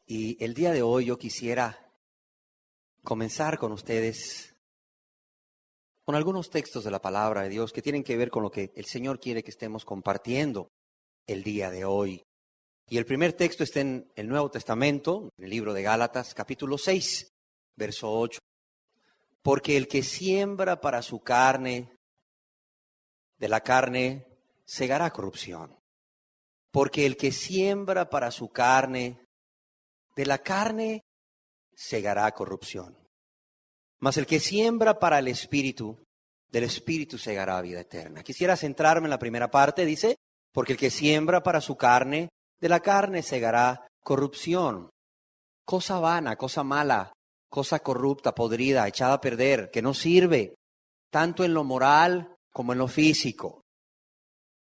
Y el día de hoy yo quisiera comenzar con ustedes con algunos textos de la palabra de Dios que tienen que ver con lo que el Señor quiere que estemos compartiendo el día de hoy. Y el primer texto está en el Nuevo Testamento, en el libro de Gálatas, capítulo 6, verso 8. Porque el que siembra para su carne, de la carne segará corrupción. Porque el que siembra para su carne, de la carne segará corrupción. Mas el que siembra para el Espíritu, del Espíritu segará vida eterna. Quisiera centrarme en la primera parte, dice, porque el que siembra para su carne, de la carne segará corrupción. Cosa vana, cosa mala, cosa corrupta, podrida, echada a perder, que no sirve, tanto en lo moral como en lo físico.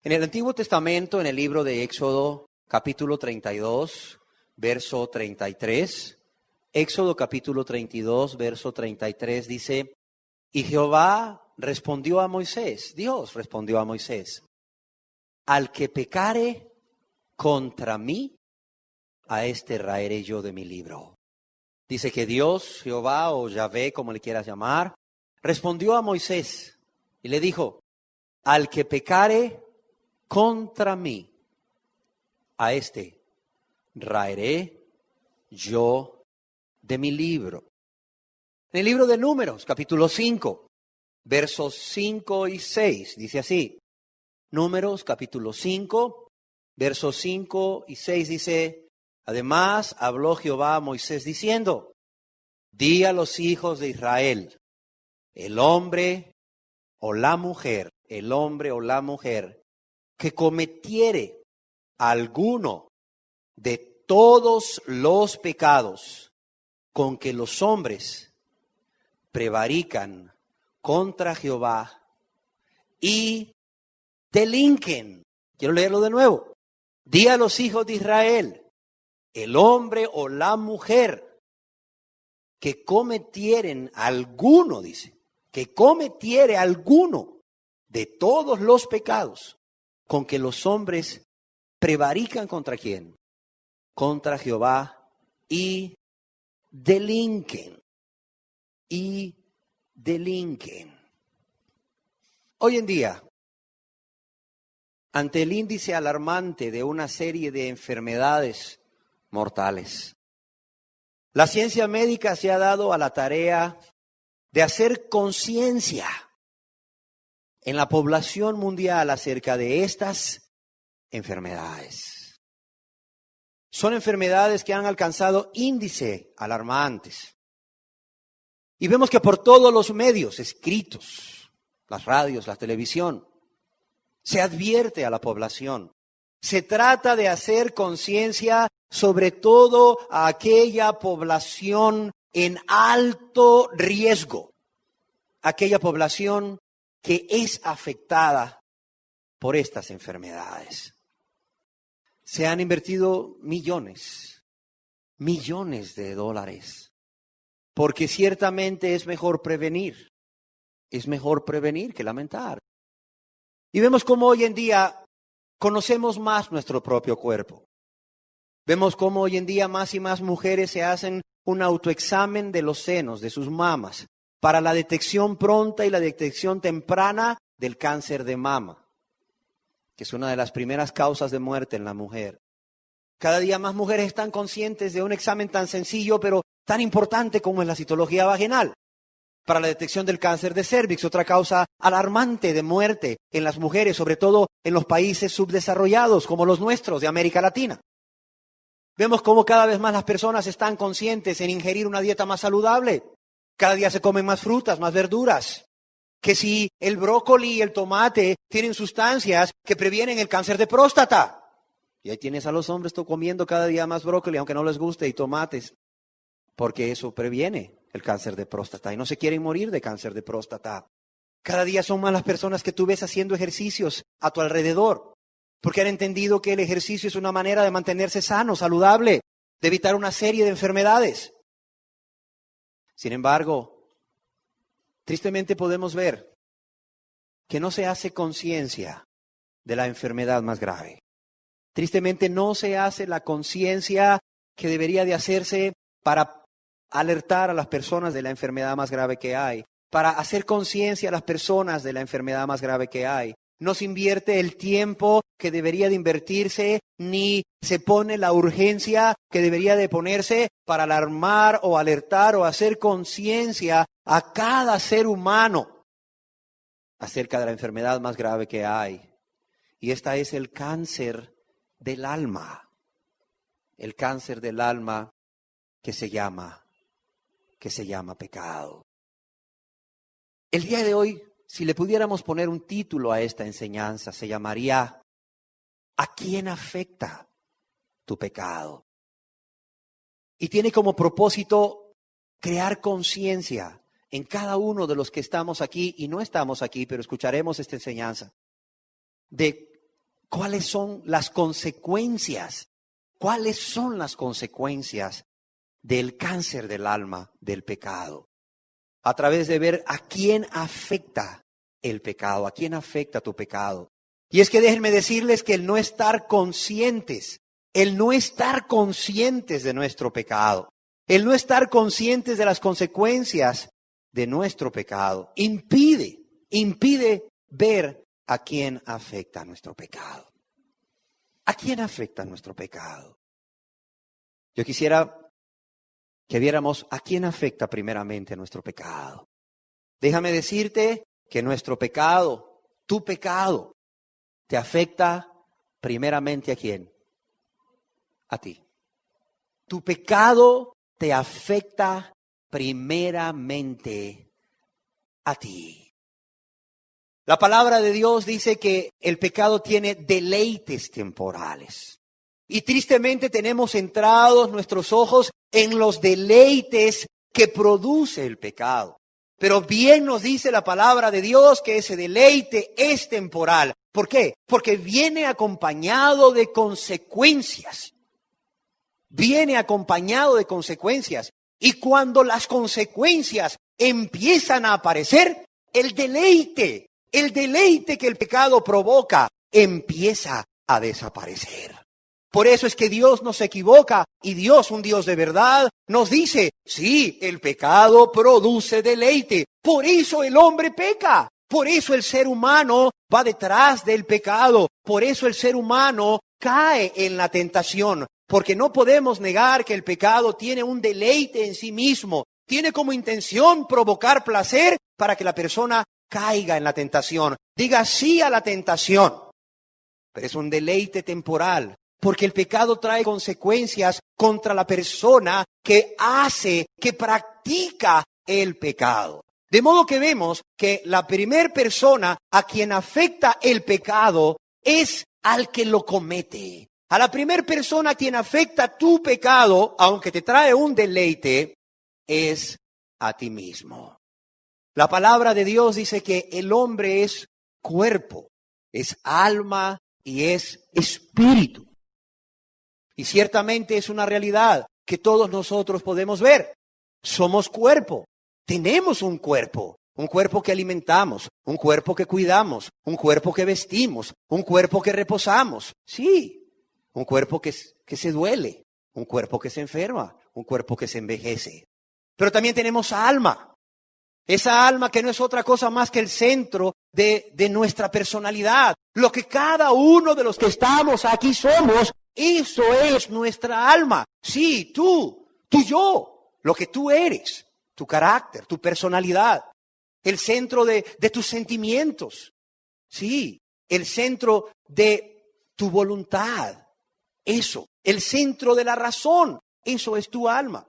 En el Antiguo Testamento, en el libro de Éxodo, capítulo 32, verso 33, Éxodo capítulo 32, verso 33 dice, y Jehová respondió a Moisés, Dios respondió a Moisés, al que pecare contra mí, a este raeré yo de mi libro. Dice que Dios, Jehová o Yahvé, como le quieras llamar, respondió a Moisés y le dijo, al que pecare contra mí, a este raeré yo de mi libro. En el libro de Números, capítulo 5, versos 5 y 6, dice así. Números, capítulo 5, versos 5 y 6 dice, además habló Jehová a Moisés diciendo, di a los hijos de Israel, el hombre o la mujer, que cometiere alguno de todos los pecados con que los hombres prevarican contra Jehová y delinquen. Quiero leerlo de nuevo. Di a los hijos de Israel, el hombre o la mujer que cometieren alguno, dice, que cometiere alguno de todos los pecados con que los hombres prevarican contra quién, contra Jehová y delinquen. Hoy en día, ante el índice alarmante de una serie de enfermedades mortales, la ciencia médica se ha dado a la tarea de hacer conciencia en la población mundial acerca de estas enfermedades. Son enfermedades que han alcanzado índices alarmantes. Y vemos que por todos los medios escritos, las radios, la televisión, se advierte a la población. Se trata de hacer conciencia sobre todo a aquella población en alto riesgo, aquella población que es afectada por estas enfermedades. Se han invertido millones de dólares, porque ciertamente es mejor prevenir que lamentar. Y vemos cómo hoy en día conocemos más nuestro propio cuerpo. Vemos cómo hoy en día más y más mujeres se hacen un autoexamen de los senos, de sus mamas, para la detección pronta y la detección temprana del cáncer de mama, que es una de las primeras causas de muerte en la mujer. Cada día más mujeres están conscientes de un examen tan sencillo, pero tan importante como es la citología vaginal, para la detección del cáncer de cérvix, otra causa alarmante de muerte en las mujeres, sobre todo en los países subdesarrollados como los nuestros de América Latina. Vemos cómo cada vez más las personas están conscientes en ingerir una dieta más saludable. Cada día se comen más frutas, más verduras. Que si el brócoli y el tomate tienen sustancias que previenen el cáncer de próstata. Y ahí tienes a los hombres comiendo cada día más brócoli, aunque no les guste, y tomates. Porque eso previene el cáncer de próstata y no se quieren morir de cáncer de próstata. Cada día son más las personas que tú ves haciendo ejercicios a tu alrededor, porque han entendido que el ejercicio es una manera de mantenerse sano, saludable, de evitar una serie de enfermedades. Sin embargo, tristemente podemos ver que no se hace conciencia de la enfermedad más grave. Tristemente no se hace la conciencia que debería de hacerse para alertar a las personas de la enfermedad más grave que hay, para hacer conciencia a las personas de la enfermedad más grave que hay. No se invierte el tiempo que debería de invertirse, ni se pone la urgencia que debería de ponerse para alarmar o alertar o hacer conciencia a cada ser humano acerca de la enfermedad más grave que hay. Y esta es el cáncer del alma. El cáncer del alma que se llama pecado. El día de hoy, si le pudiéramos poner un título a esta enseñanza, se llamaría ¿a quién afecta tu pecado? Y tiene como propósito crear conciencia en cada uno de los que estamos aquí y no estamos aquí, pero escucharemos esta enseñanza, de cuáles son las consecuencias, del cáncer del alma, del pecado. A través de ver a quién afecta el pecado, a quién afecta tu pecado. Y es que déjenme decirles que el no estar conscientes de nuestro pecado, el no estar conscientes de las consecuencias de nuestro pecado, impide ver a quién afecta nuestro pecado. ¿A quién afecta nuestro pecado? Yo quisiera que viéramos a quién afecta primeramente nuestro pecado. Déjame decirte que nuestro pecado, tu pecado, te afecta primeramente ¿a quién? A ti. Tu pecado te afecta primeramente a ti. La palabra de Dios dice que el pecado tiene deleites temporales. Y tristemente tenemos centrados nuestros ojos en los deleites que produce el pecado. Pero bien nos dice la palabra de Dios que ese deleite es temporal. ¿Por qué? Porque viene acompañado de consecuencias. Y cuando las consecuencias empiezan a aparecer, el deleite que el pecado provoca empieza a desaparecer. Por eso es que Dios no se equivoca y Dios, un Dios de verdad, nos dice, sí, el pecado produce deleite. Por eso el hombre peca. Por eso el ser humano va detrás del pecado. Por eso el ser humano cae en la tentación. Porque no podemos negar que el pecado tiene un deleite en sí mismo. Tiene como intención provocar placer para que la persona caiga en la tentación. Diga sí a la tentación. Pero es un deleite temporal. Porque el pecado trae consecuencias contra la persona que practica el pecado. De modo que vemos que la primera persona a quien afecta el pecado es al que lo comete. A la primera persona a quien afecta tu pecado, aunque te trae un deleite, es a ti mismo. La palabra de Dios dice que el hombre es cuerpo, es alma y es espíritu. Y ciertamente es una realidad que todos nosotros podemos ver. Somos cuerpo, tenemos un cuerpo que alimentamos, un cuerpo que cuidamos, un cuerpo que vestimos, un cuerpo que reposamos. Sí, un cuerpo que se duele, un cuerpo que se enferma, un cuerpo que se envejece. Pero también tenemos alma. Esa alma que no es otra cosa más que el centro de nuestra personalidad. Lo que cada uno de los que estamos aquí somos, eso es nuestra alma. Sí, tú yo, lo que tú eres, tu carácter, tu personalidad, el centro de tus sentimientos. Sí, el centro de tu voluntad. Eso, el centro de la razón, eso es tu alma.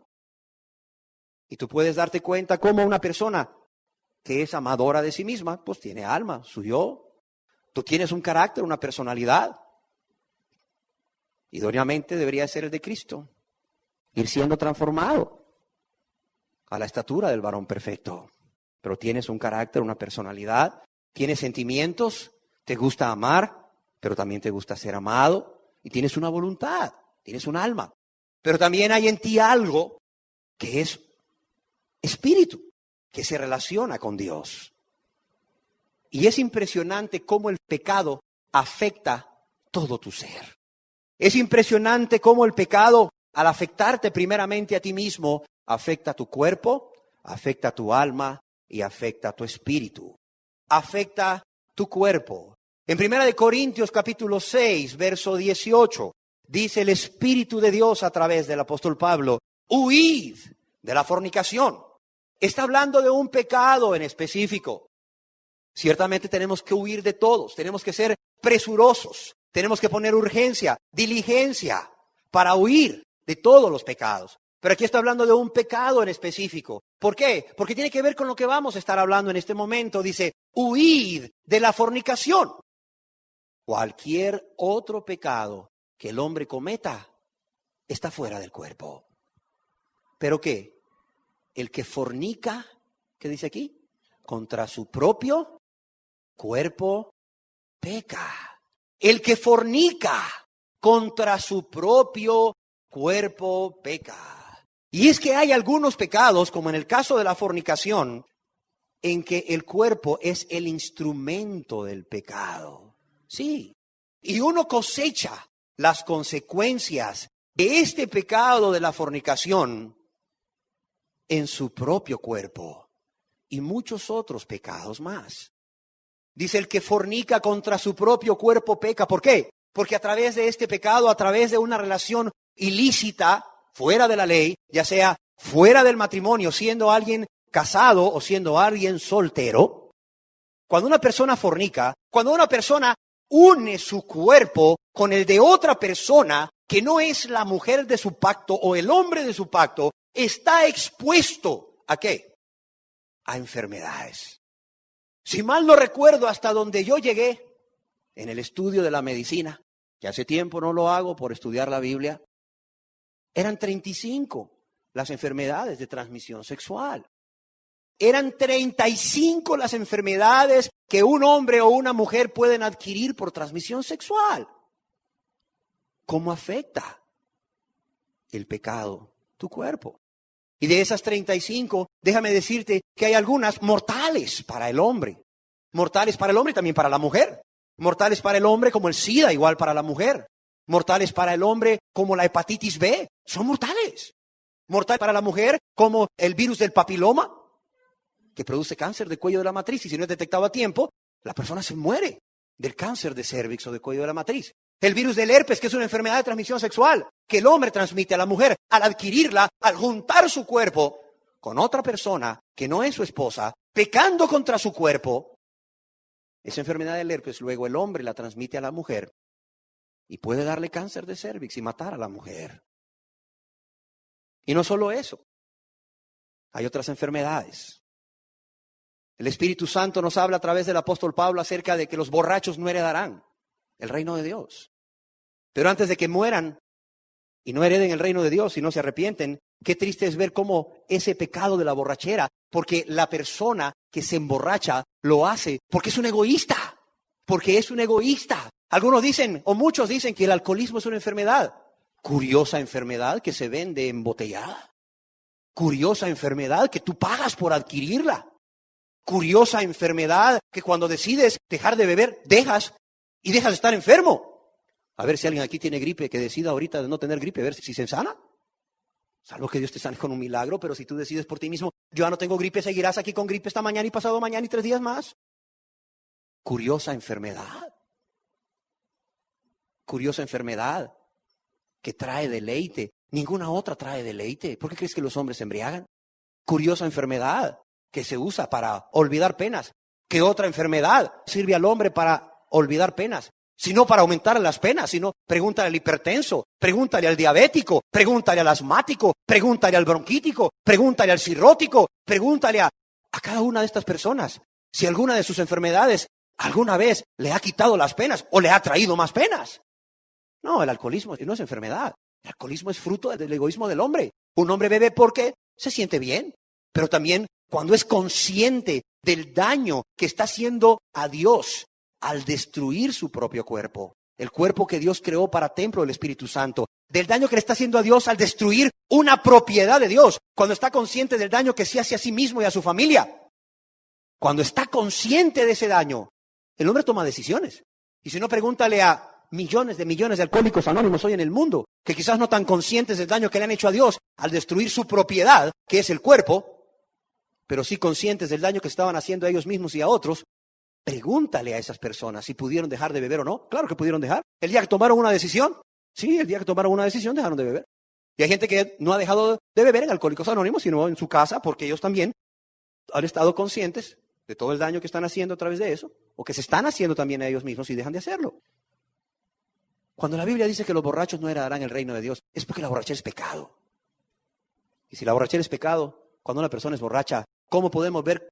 Y tú puedes darte cuenta cómo una persona que es amadora de sí misma, pues tiene alma, su yo. Tú tienes un carácter, una personalidad. Idóneamente debería ser el de Cristo. Ir siendo transformado a la estatura del varón perfecto. Pero tienes un carácter, una personalidad, tienes sentimientos, te gusta amar, pero también te gusta ser amado. Y tienes una voluntad, tienes un alma. Pero también hay en ti algo que es espíritu, que se relaciona con Dios. Y es impresionante cómo el pecado afecta todo tu ser. Es impresionante cómo el pecado al afectarte primeramente a ti mismo, afecta a tu cuerpo, afecta a tu alma y afecta a tu espíritu. Afecta tu cuerpo. En 1 Corintios capítulo 6, verso 18, dice el Espíritu de Dios a través del apóstol Pablo, huid de la fornicación. Está hablando de un pecado en específico. Ciertamente tenemos que huir de todos, tenemos que ser presurosos, tenemos que poner urgencia, diligencia para huir de todos los pecados. Pero aquí está hablando de un pecado en específico. ¿Por qué? Porque tiene que ver con lo que vamos a estar hablando en este momento. Dice, huid de la fornicación. Cualquier otro pecado que el hombre cometa está fuera del cuerpo. ¿Pero qué? El que fornica, ¿qué dice aquí? Contra su propio cuerpo peca. El que fornica contra su propio cuerpo peca. Y es que hay algunos pecados, como en el caso de la fornicación, en que el cuerpo es el instrumento del pecado. Sí. Y uno cosecha las consecuencias de este pecado de la fornicación en su propio cuerpo y muchos otros pecados más. Dice, el que fornica contra su propio cuerpo peca. ¿Por qué? Porque a través de este pecado, a través de una relación ilícita, fuera de la ley, ya sea fuera del matrimonio, siendo alguien casado o siendo alguien soltero, cuando una persona fornica, cuando una persona une su cuerpo con el de otra persona que no es la mujer de su pacto o el hombre de su pacto, está expuesto ¿a qué? A enfermedades. Si mal no recuerdo, hasta donde yo llegué en el estudio de la medicina, que hace tiempo no lo hago por estudiar la Biblia, eran 35 las enfermedades de transmisión sexual. Eran 35 las enfermedades que un hombre o una mujer pueden adquirir por transmisión sexual. ¿Cómo afecta el pecado tu cuerpo? Y de esas 35, déjame decirte que hay algunas mortales para el hombre. Mortales para el hombre y también para la mujer. Mortales para el hombre como el SIDA, igual para la mujer. Mortales para el hombre como la hepatitis B. Son mortales. Mortal para la mujer como el virus del papiloma, que produce cáncer de cuello de la matriz. Y si no es detectado a tiempo, la persona se muere del cáncer de cérvix o de cuello de la matriz. El virus del herpes, que es una enfermedad de transmisión sexual, que el hombre transmite a la mujer al adquirirla, al juntar su cuerpo con otra persona que no es su esposa, pecando contra su cuerpo. Esa enfermedad del herpes, luego el hombre la transmite a la mujer y puede darle cáncer de cérvix y matar a la mujer. Y no solo eso, hay otras enfermedades. El Espíritu Santo nos habla a través del apóstol Pablo acerca de que los borrachos no heredarán el reino de Dios. Pero antes de que mueran y no hereden el reino de Dios y no se arrepienten, qué triste es ver cómo ese pecado de la borrachera, porque la persona que se emborracha lo hace porque es un egoísta, porque es un egoísta. Algunos dicen, o muchos dicen, que el alcoholismo es una enfermedad. Curiosa enfermedad que se vende embotellada. Curiosa enfermedad que tú pagas por adquirirla. Curiosa enfermedad que cuando decides dejar de beber, dejas y dejas de estar enfermo. A ver si alguien aquí tiene gripe, que decida ahorita de no tener gripe, a ver si se sana. Salvo que Dios te sane con un milagro, pero si tú decides por ti mismo, yo ya no tengo gripe, seguirás aquí con gripe esta mañana y pasado mañana y 3 días más. Curiosa enfermedad. Curiosa enfermedad que trae deleite. Ninguna otra trae deleite. ¿Por qué crees que los hombres se embriagan? Curiosa enfermedad que se usa para olvidar penas. ¿Qué otra enfermedad sirve al hombre para olvidar penas? Sino para aumentar las penas, sino pregúntale al hipertenso, pregúntale al diabético, pregúntale al asmático, pregúntale al bronquítico, pregúntale al cirrótico, pregúntale a cada una de estas personas si alguna de sus enfermedades alguna vez le ha quitado las penas o le ha traído más penas. No, el alcoholismo no es enfermedad. El alcoholismo es fruto del egoísmo del hombre. Un hombre bebe porque se siente bien, pero también cuando es consciente del daño que está haciendo a Dios al destruir su propio cuerpo, el cuerpo que Dios creó para templo del Espíritu Santo, del daño que le está haciendo a Dios al destruir una propiedad de Dios, cuando está consciente del daño que se hace a sí mismo y a su familia. Cuando está consciente de ese daño, el hombre toma decisiones. Y si no, pregúntale a millones de alcohólicos anónimos hoy en el mundo, que quizás no están conscientes del daño que le han hecho a Dios al destruir su propiedad, que es el cuerpo, pero sí conscientes del daño que estaban haciendo a ellos mismos y a otros. Pregúntale a esas personas si pudieron dejar de beber o no. Claro que pudieron dejar. El día que tomaron una decisión, sí, el día que tomaron una decisión dejaron de beber. Y hay gente que no ha dejado de beber en Alcohólicos Anónimos, sino en su casa, porque ellos también han estado conscientes de todo el daño que están haciendo a través de eso, o que se están haciendo también a ellos mismos y dejan de hacerlo. Cuando la Biblia dice que los borrachos no heredarán el reino de Dios, es porque la borrachera es pecado. Y si la borrachera es pecado, cuando una persona es borracha, ¿cómo podemos ver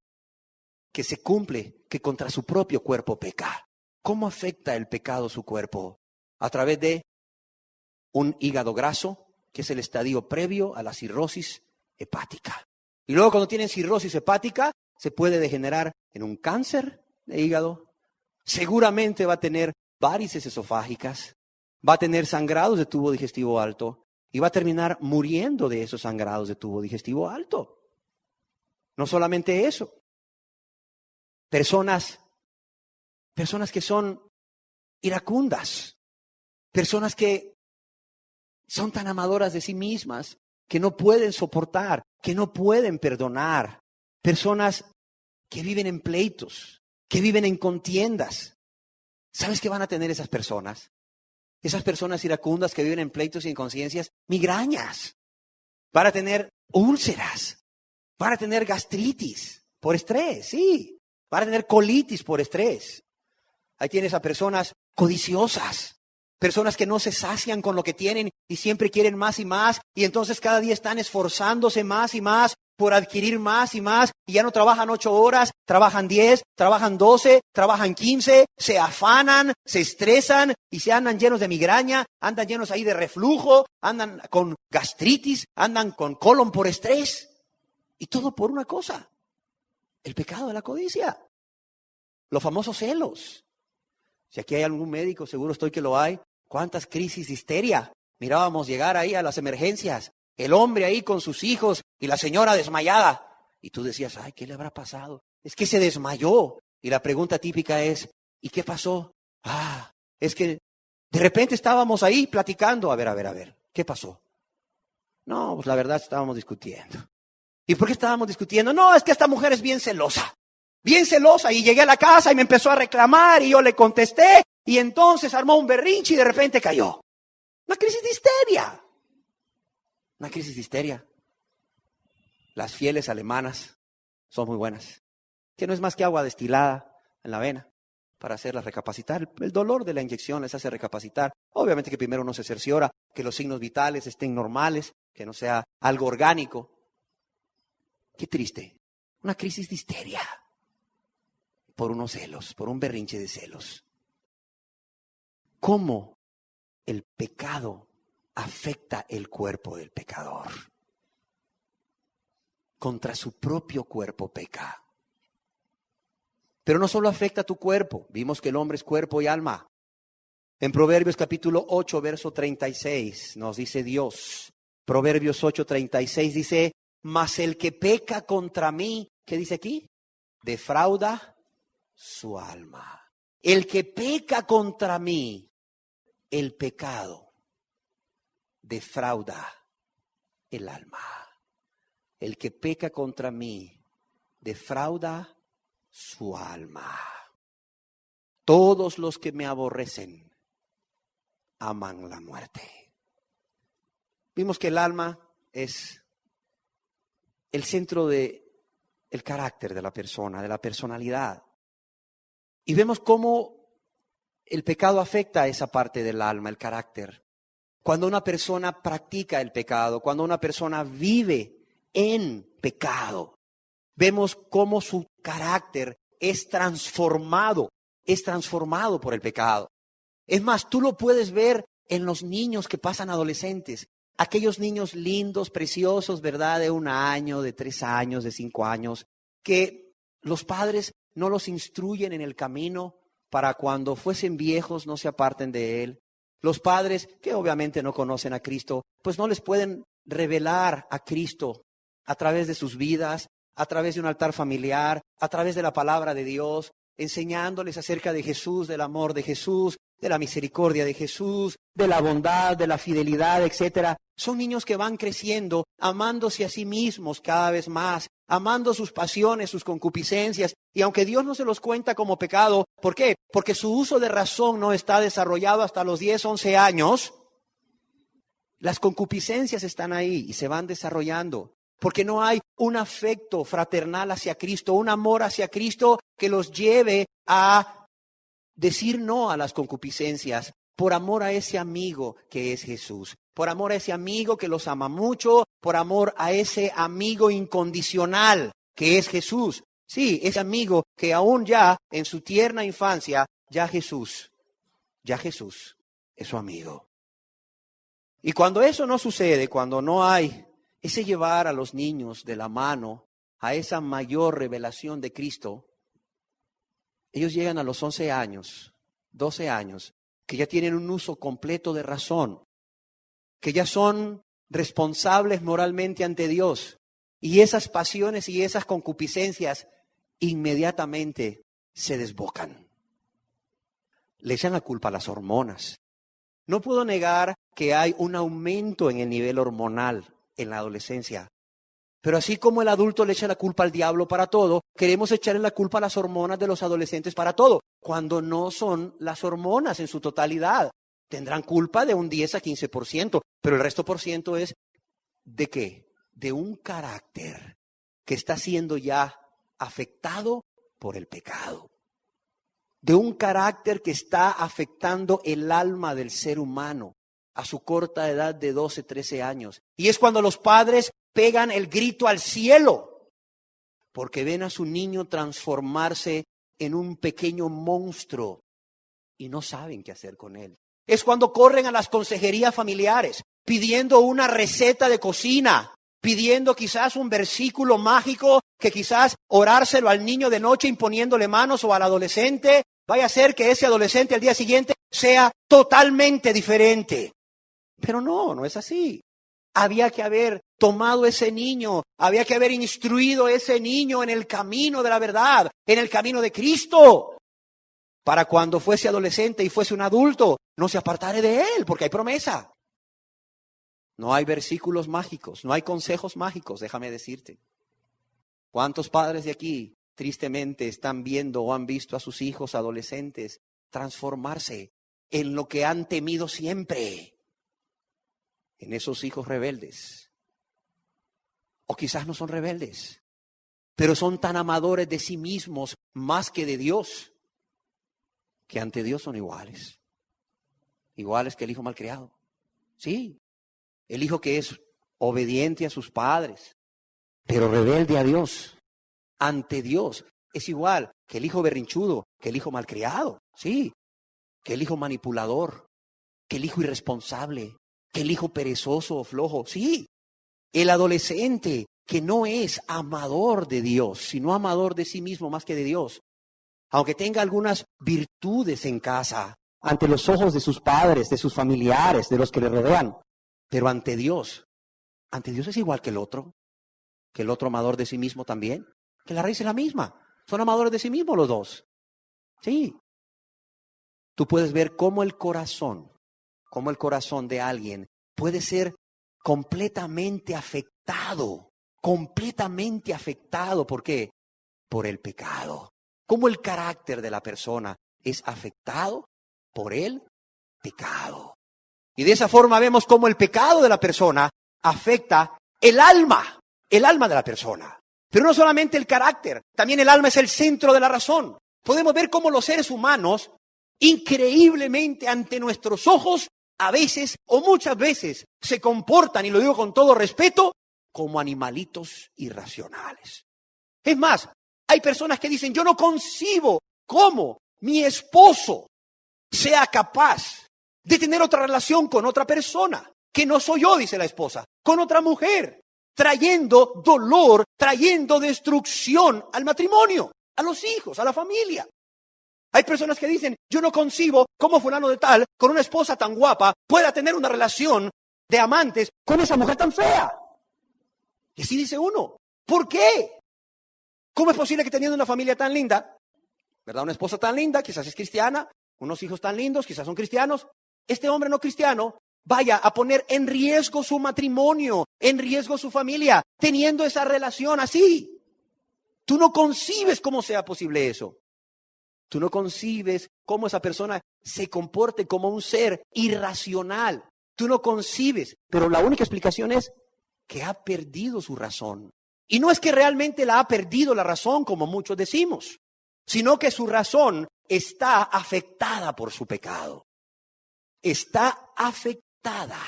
que se cumple que contra su propio cuerpo peca? ¿Cómo afecta el pecado su cuerpo? A través de un hígado graso, que es el estadio previo a la cirrosis hepática. Y luego cuando tienen cirrosis hepática, se puede degenerar en un cáncer de hígado. Seguramente va a tener varices esofágicas, va a tener sangrados de tubo digestivo alto y va a terminar muriendo de esos sangrados de tubo digestivo alto. No solamente eso. Personas que son iracundas, personas que son tan amadoras de sí mismas que no pueden soportar, que no pueden perdonar. Personas que viven en pleitos, que viven en contiendas. ¿Sabes qué van a tener esas personas? Esas personas iracundas que viven en pleitos y en conciencias, migrañas. Van a tener úlceras. Van a tener gastritis por estrés, sí. Van a tener colitis por estrés. Ahí tienes a personas codiciosas. Personas que no se sacian con lo que tienen y siempre quieren más y más. Y entonces cada día están esforzándose más y más por adquirir más y más. Y ya no trabajan 8 horas, trabajan 10, trabajan 12, trabajan 15. Se afanan, se estresan y se andan llenos de migraña. Andan llenos ahí de reflujo, andan con gastritis, andan con colon por estrés. Y todo por una cosa. El pecado de la codicia. Los famosos celos. Si aquí hay algún médico, seguro estoy que lo hay. ¿Cuántas crisis de histeria? Mirábamos llegar ahí a las emergencias. El hombre ahí con sus hijos y la señora desmayada. Y tú decías, ay, ¿qué le habrá pasado? Es que se desmayó. Y la pregunta típica es, ¿y qué pasó? Es que de repente estábamos ahí platicando. A ver, ¿qué pasó? No, pues la verdad estábamos discutiendo. ¿Y por qué estábamos discutiendo? No, es que esta mujer es bien celosa. Bien celosa, y llegué a la casa y me empezó a reclamar y yo le contesté y entonces armó un berrinche y de repente cayó. Una crisis de histeria. Una crisis de histeria. Las fieles alemanas son muy buenas. Que no es más que agua destilada en la vena para hacerlas recapacitar. El dolor de la inyección les hace recapacitar. Obviamente que primero uno se cerciora que los signos vitales estén normales, que no sea algo orgánico. Qué triste. Una crisis de histeria. Por unos celos, por un berrinche de celos. ¿Cómo el pecado afecta el cuerpo del pecador? Contra su propio cuerpo peca. Pero no solo afecta a tu cuerpo. Vimos que el hombre es cuerpo y alma. En Proverbios capítulo 8, verso 36, nos dice Dios. Proverbios 8, 36 dice, mas el que peca contra mí, ¿qué dice aquí? Defrauda su alma. El que peca contra mí, el pecado defrauda el alma. El que peca contra mí, defrauda su alma. Todos los que me aborrecen aman la muerte. Vimos que el alma es el centro del carácter de la persona, de la personalidad. Y vemos cómo el pecado afecta a esa parte del alma, el carácter. Cuando una persona practica el pecado, cuando una persona vive en pecado, vemos cómo su carácter es transformado por el pecado. Es más, tú lo puedes ver en los niños que pasan adolescentes. Aquellos niños lindos, preciosos, ¿verdad? De 1 año, de 3 años, de 5 años, que los padres no los instruyen en el camino para cuando fuesen viejos no se aparten de él. Los padres, que obviamente no conocen a Cristo, pues no les pueden revelar a Cristo a través de sus vidas, a través de un altar familiar, a través de la palabra de Dios, enseñándoles acerca de Jesús, del amor de Jesús, de la misericordia de Jesús, de la bondad, de la fidelidad, etcétera. Son niños que van creciendo, amándose a sí mismos cada vez más, amando sus pasiones, sus concupiscencias. Y aunque Dios no se los cuenta como pecado, ¿por qué? Porque su uso de razón no está desarrollado hasta los 10, 11 años. Las concupiscencias están ahí y se van desarrollando. Porque no hay un afecto fraternal hacia Cristo, un amor hacia Cristo que los lleve a decir no a las concupiscencias por amor a ese amigo que es Jesús, por amor a ese amigo que los ama mucho, por amor a ese amigo incondicional que es Jesús. Sí, ese amigo que aún ya en su tierna infancia, ya Jesús es su amigo. Y cuando eso no sucede, cuando no hay ese llevar a los niños de la mano a esa mayor revelación de Cristo, ellos llegan a los 11 años, 12 años, que ya tienen un uso completo de razón, que ya son responsables moralmente ante Dios. Y esas pasiones y esas concupiscencias inmediatamente se desbocan. Le echan la culpa a las hormonas. No puedo negar que hay un aumento en el nivel hormonal en la adolescencia. Pero así como el adulto le echa la culpa al diablo para todo, queremos echarle la culpa a las hormonas de los adolescentes para todo, cuando no son las hormonas en su totalidad. Tendrán culpa de un 10 a 15%, pero el resto por ciento es ¿de qué? De un carácter que está siendo ya afectado por el pecado. De un carácter que está afectando el alma del ser humano a su corta edad de 12, 13 años. Y es cuando los padres pegan el grito al cielo, porque ven a su niño transformarse en un pequeño monstruo y no saben qué hacer con él. Es cuando corren a las consejerías familiares pidiendo una receta de cocina, pidiendo quizás un versículo mágico que quizás orárselo al niño de noche imponiéndole manos o al adolescente. Vaya a ser que ese adolescente al día siguiente sea totalmente diferente. Pero no es así. Había que haber tomado ese niño, había que haber instruido a ese niño en el camino de la verdad, en el camino de Cristo, para cuando fuese adolescente y fuese un adulto, no se apartare de él, porque hay promesa. No hay versículos mágicos, no hay consejos mágicos, déjame decirte. ¿Cuántos padres de aquí tristemente están viendo o han visto a sus hijos adolescentes transformarse en lo que han temido siempre? En esos hijos rebeldes. O quizás no son rebeldes, pero son tan amadores de sí mismos más que de Dios, que ante Dios son iguales. Iguales que el hijo malcriado. Sí, el hijo que es obediente a sus padres, pero rebelde a Dios. Ante Dios es igual que el hijo berrinchudo, que el hijo malcriado. Sí, que el hijo manipulador, que el hijo irresponsable, que el hijo perezoso o flojo. Sí, el adolescente que no es amador de Dios, sino amador de sí mismo más que de Dios. Aunque tenga algunas virtudes en casa, ante los ojos de sus padres, de sus familiares, de los que le rodean. Pero ante Dios es igual que el otro amador de sí mismo también. Que la raíz es la misma. Son amadores de sí mismos los dos. Sí. Tú puedes ver cómo el corazón de alguien puede ser completamente afectado. ¿Por qué? Por el pecado. Cómo el carácter de la persona es afectado por el pecado. Y de esa forma vemos cómo el pecado de la persona afecta el alma de la persona. Pero no solamente el carácter, también el alma es el centro de la razón. Podemos ver cómo los seres humanos, increíblemente ante nuestros ojos, a veces o muchas veces se comportan, y lo digo con todo respeto, como animalitos irracionales. Es más, hay personas que dicen, yo no concibo cómo mi esposo sea capaz de tener otra relación con otra persona, que no soy yo, dice la esposa, con otra mujer, trayendo dolor, trayendo destrucción al matrimonio, a los hijos, a la familia. Hay personas que dicen, yo no concibo cómo fulano de tal, con una esposa tan guapa, pueda tener una relación de amantes con esa mujer tan fea. Y así dice uno, ¿por qué? ¿Cómo es posible que teniendo una familia tan linda, verdad, una esposa tan linda, quizás es cristiana, unos hijos tan lindos, quizás son cristianos. Este hombre no cristiano vaya a poner en riesgo su matrimonio, en riesgo su familia, teniendo esa relación así. Tú no concibes cómo sea posible eso. Tú no concibes cómo esa persona se comporte como un ser irracional. Tú no concibes, pero la única explicación es que ha perdido su razón. Y no es que realmente la ha perdido la razón, como muchos decimos, sino que su razón está afectada por su pecado. Está afectada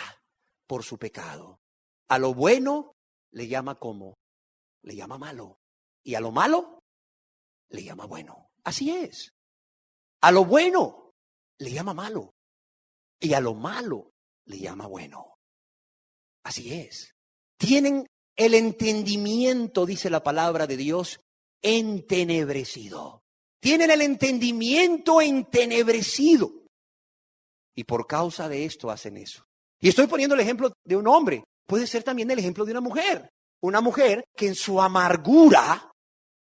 por su pecado. A lo bueno le llama ¿cómo? Le llama malo. Y a lo malo le llama bueno. Así es. A lo bueno le llama malo. Y a lo malo le llama bueno. Así es. Tienen el entendimiento, dice la palabra de Dios, entenebrecido. Tienen el entendimiento entenebrecido. Y por causa de esto hacen eso. Y estoy poniendo el ejemplo de un hombre. Puede ser también el ejemplo de una mujer. Una mujer que en su amargura,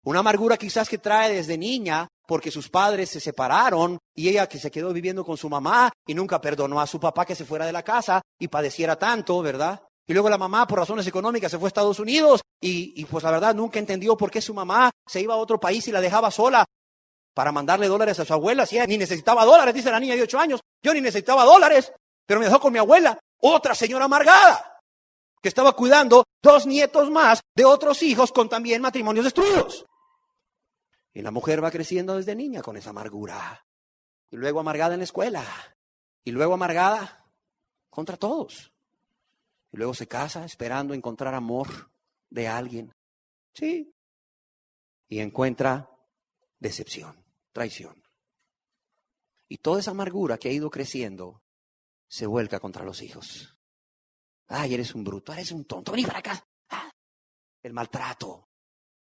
una amargura quizás que trae desde niña, porque sus padres se separaron y ella que se quedó viviendo con su mamá y nunca perdonó a su papá que se fuera de la casa y padeciera tanto, ¿verdad? Y luego la mamá por razones económicas se fue a Estados Unidos y pues la verdad nunca entendió por qué su mamá se iba a otro país y la dejaba sola para mandarle dólares a su abuela. Si ella ni necesitaba dólares, dice la niña de 8 años, yo ni necesitaba dólares, pero me dejó con mi abuela, otra señora amargada, que estaba cuidando 2 nietos más de otros hijos con también matrimonios destruidos. Y la mujer va creciendo desde niña con esa amargura. Y luego amargada en la escuela. Y luego amargada contra todos. Y luego se casa esperando encontrar amor de alguien. Sí. Y encuentra decepción, traición. Y toda esa amargura que ha ido creciendo se vuelca contra los hijos. Ay, eres un bruto, eres un tonto, vení para acá. Ah. El maltrato,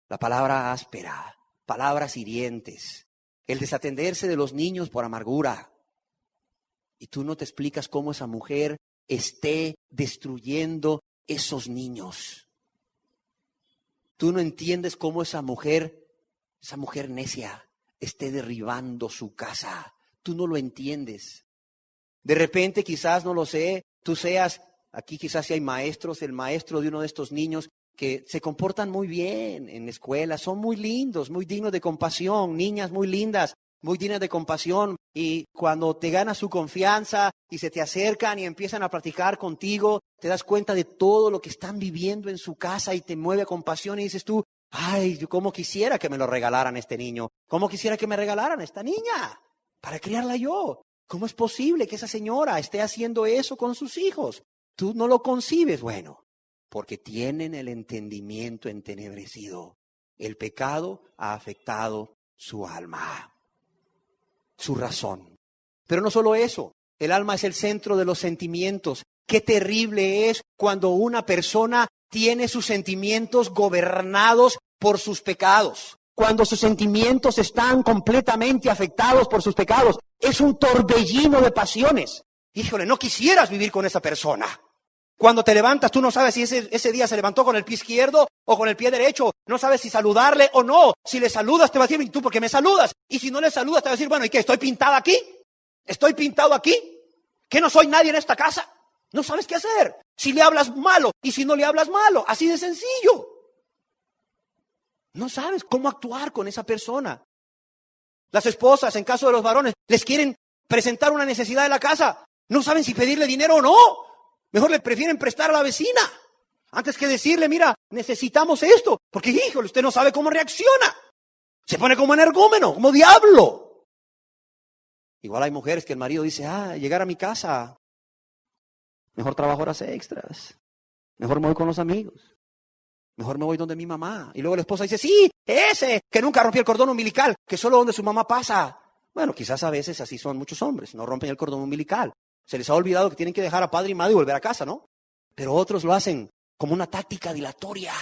la palabra áspera, palabras hirientes, el desatenderse de los niños por amargura. Y tú no te explicas cómo esa mujer esté destruyendo esos niños. Tú no entiendes cómo esa mujer necia, esté derribando su casa. Tú no lo entiendes. De repente, quizás, no lo sé, tú seas, aquí quizás si hay maestros, el maestro de uno de estos niños que se comportan muy bien en la escuela, son muy lindos, muy dignos de compasión, niñas muy lindas, muy dignas de compasión. Y cuando te ganas su confianza y se te acercan y empiezan a platicar contigo, te das cuenta de todo lo que están viviendo en su casa y te mueve a compasión y dices tú, ay, yo cómo quisiera que me lo regalaran este niño, cómo quisiera que me regalaran esta niña para criarla yo. ¿Cómo es posible que esa señora esté haciendo eso con sus hijos? Tú no lo concibes. Bueno, porque tienen el entendimiento entenebrecido. El pecado ha afectado su alma, su razón. Pero no solo eso, el alma es el centro de los sentimientos. Qué terrible es cuando una persona tiene sus sentimientos gobernados por sus pecados. Cuando sus sentimientos están completamente afectados por sus pecados. Es un torbellino de pasiones. Híjole, no quisieras vivir con esa persona. Cuando te levantas, tú no sabes si ese día se levantó con el pie izquierdo o con el pie derecho. No sabes si saludarle o no. Si le saludas, te va a decir, ¿y tú por qué me saludas? Y si no le saludas, te va a decir, bueno, ¿y qué? ¿Estoy pintada aquí? ¿Estoy pintado aquí? ¿Que no soy nadie en esta casa? No sabes qué hacer. Si le hablas malo y si no le hablas malo. Así de sencillo. No sabes cómo actuar con esa persona. Las esposas, en caso de los varones, les quieren presentar una necesidad de la casa. No saben si pedirle dinero o no. Mejor le prefieren prestar a la vecina. Antes que decirle, mira, necesitamos esto. Porque, híjole, usted no sabe cómo reacciona. Se pone como energúmeno, como diablo. Igual hay mujeres que el marido dice, llegar a mi casa, mejor trabajo horas extras. Mejor me voy con los amigos. Mejor me voy donde mi mamá. Y luego la esposa dice, sí, ese que nunca rompió el cordón umbilical, que solo donde su mamá pasa. Bueno, quizás a veces así son muchos hombres, no rompen el cordón umbilical. Se les ha olvidado que tienen que dejar a padre y madre y volver a casa, ¿no? Pero otros lo hacen como una táctica dilatoria.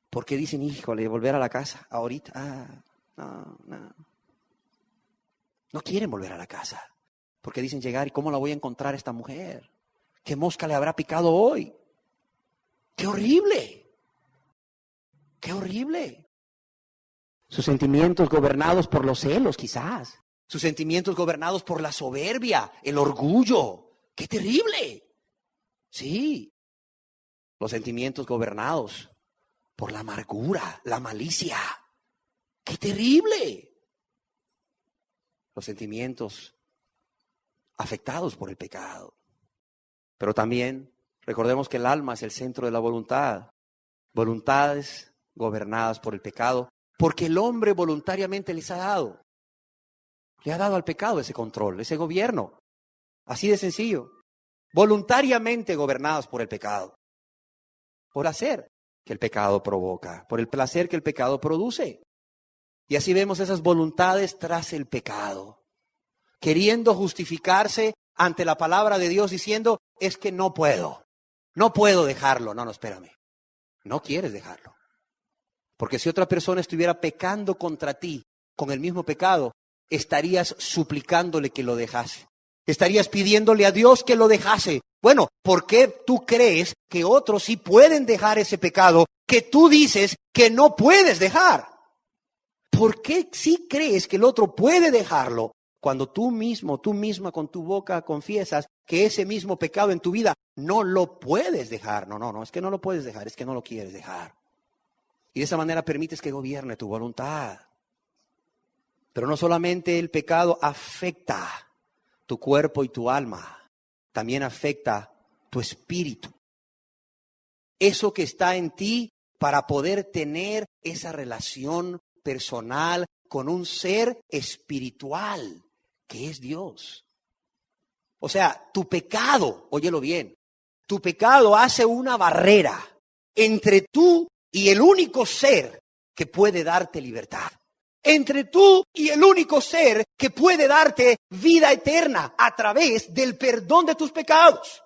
Porque dicen, híjole, volver a la casa ahorita. No. No quieren volver a la casa. Porque dicen llegar y ¿cómo la voy a encontrar esta mujer? ¿Qué mosca le habrá picado hoy? ¡Qué horrible! ¡Qué horrible! Sus sentimientos gobernados por los celos, quizás. Sus sentimientos gobernados por la soberbia, el orgullo. ¡Qué terrible! Sí. Los sentimientos gobernados por la amargura, la malicia. ¡Qué terrible! Los sentimientos afectados por el pecado. Pero también recordemos que el alma es el centro de la voluntad. Voluntades gobernadas por el pecado, porque el hombre voluntariamente les ha dado. Le ha dado al pecado ese control, ese gobierno. Así de sencillo. Voluntariamente gobernadas por el pecado. Por hacer que el pecado provoca, por el placer que el pecado produce. Y así vemos esas voluntades tras el pecado, queriendo justificarse ante la palabra de Dios diciendo, es que no puedo dejarlo. No, espérame. No quieres dejarlo. Porque si otra persona estuviera pecando contra ti con el mismo pecado, estarías suplicándole que lo dejase. Estarías pidiéndole a Dios que lo dejase. Bueno, ¿por qué tú crees que otros sí pueden dejar ese pecado que tú dices que no puedes dejar? ¿Por qué sí crees que el otro puede dejarlo cuando tú misma con tu boca confiesas que ese mismo pecado en tu vida no lo puedes dejar? No, es que no lo puedes dejar, es que no lo quieres dejar. Y de esa manera permites que gobierne tu voluntad. Pero no solamente el pecado afecta tu cuerpo y tu alma, también afecta tu espíritu. Eso que está en ti para poder tener esa relación personal con un ser espiritual que es Dios. O sea, tu pecado, óyelo bien, tu pecado hace una barrera entre tú y el único ser que puede darte libertad. Entre tú y el único ser que puede darte vida eterna a través del perdón de tus pecados.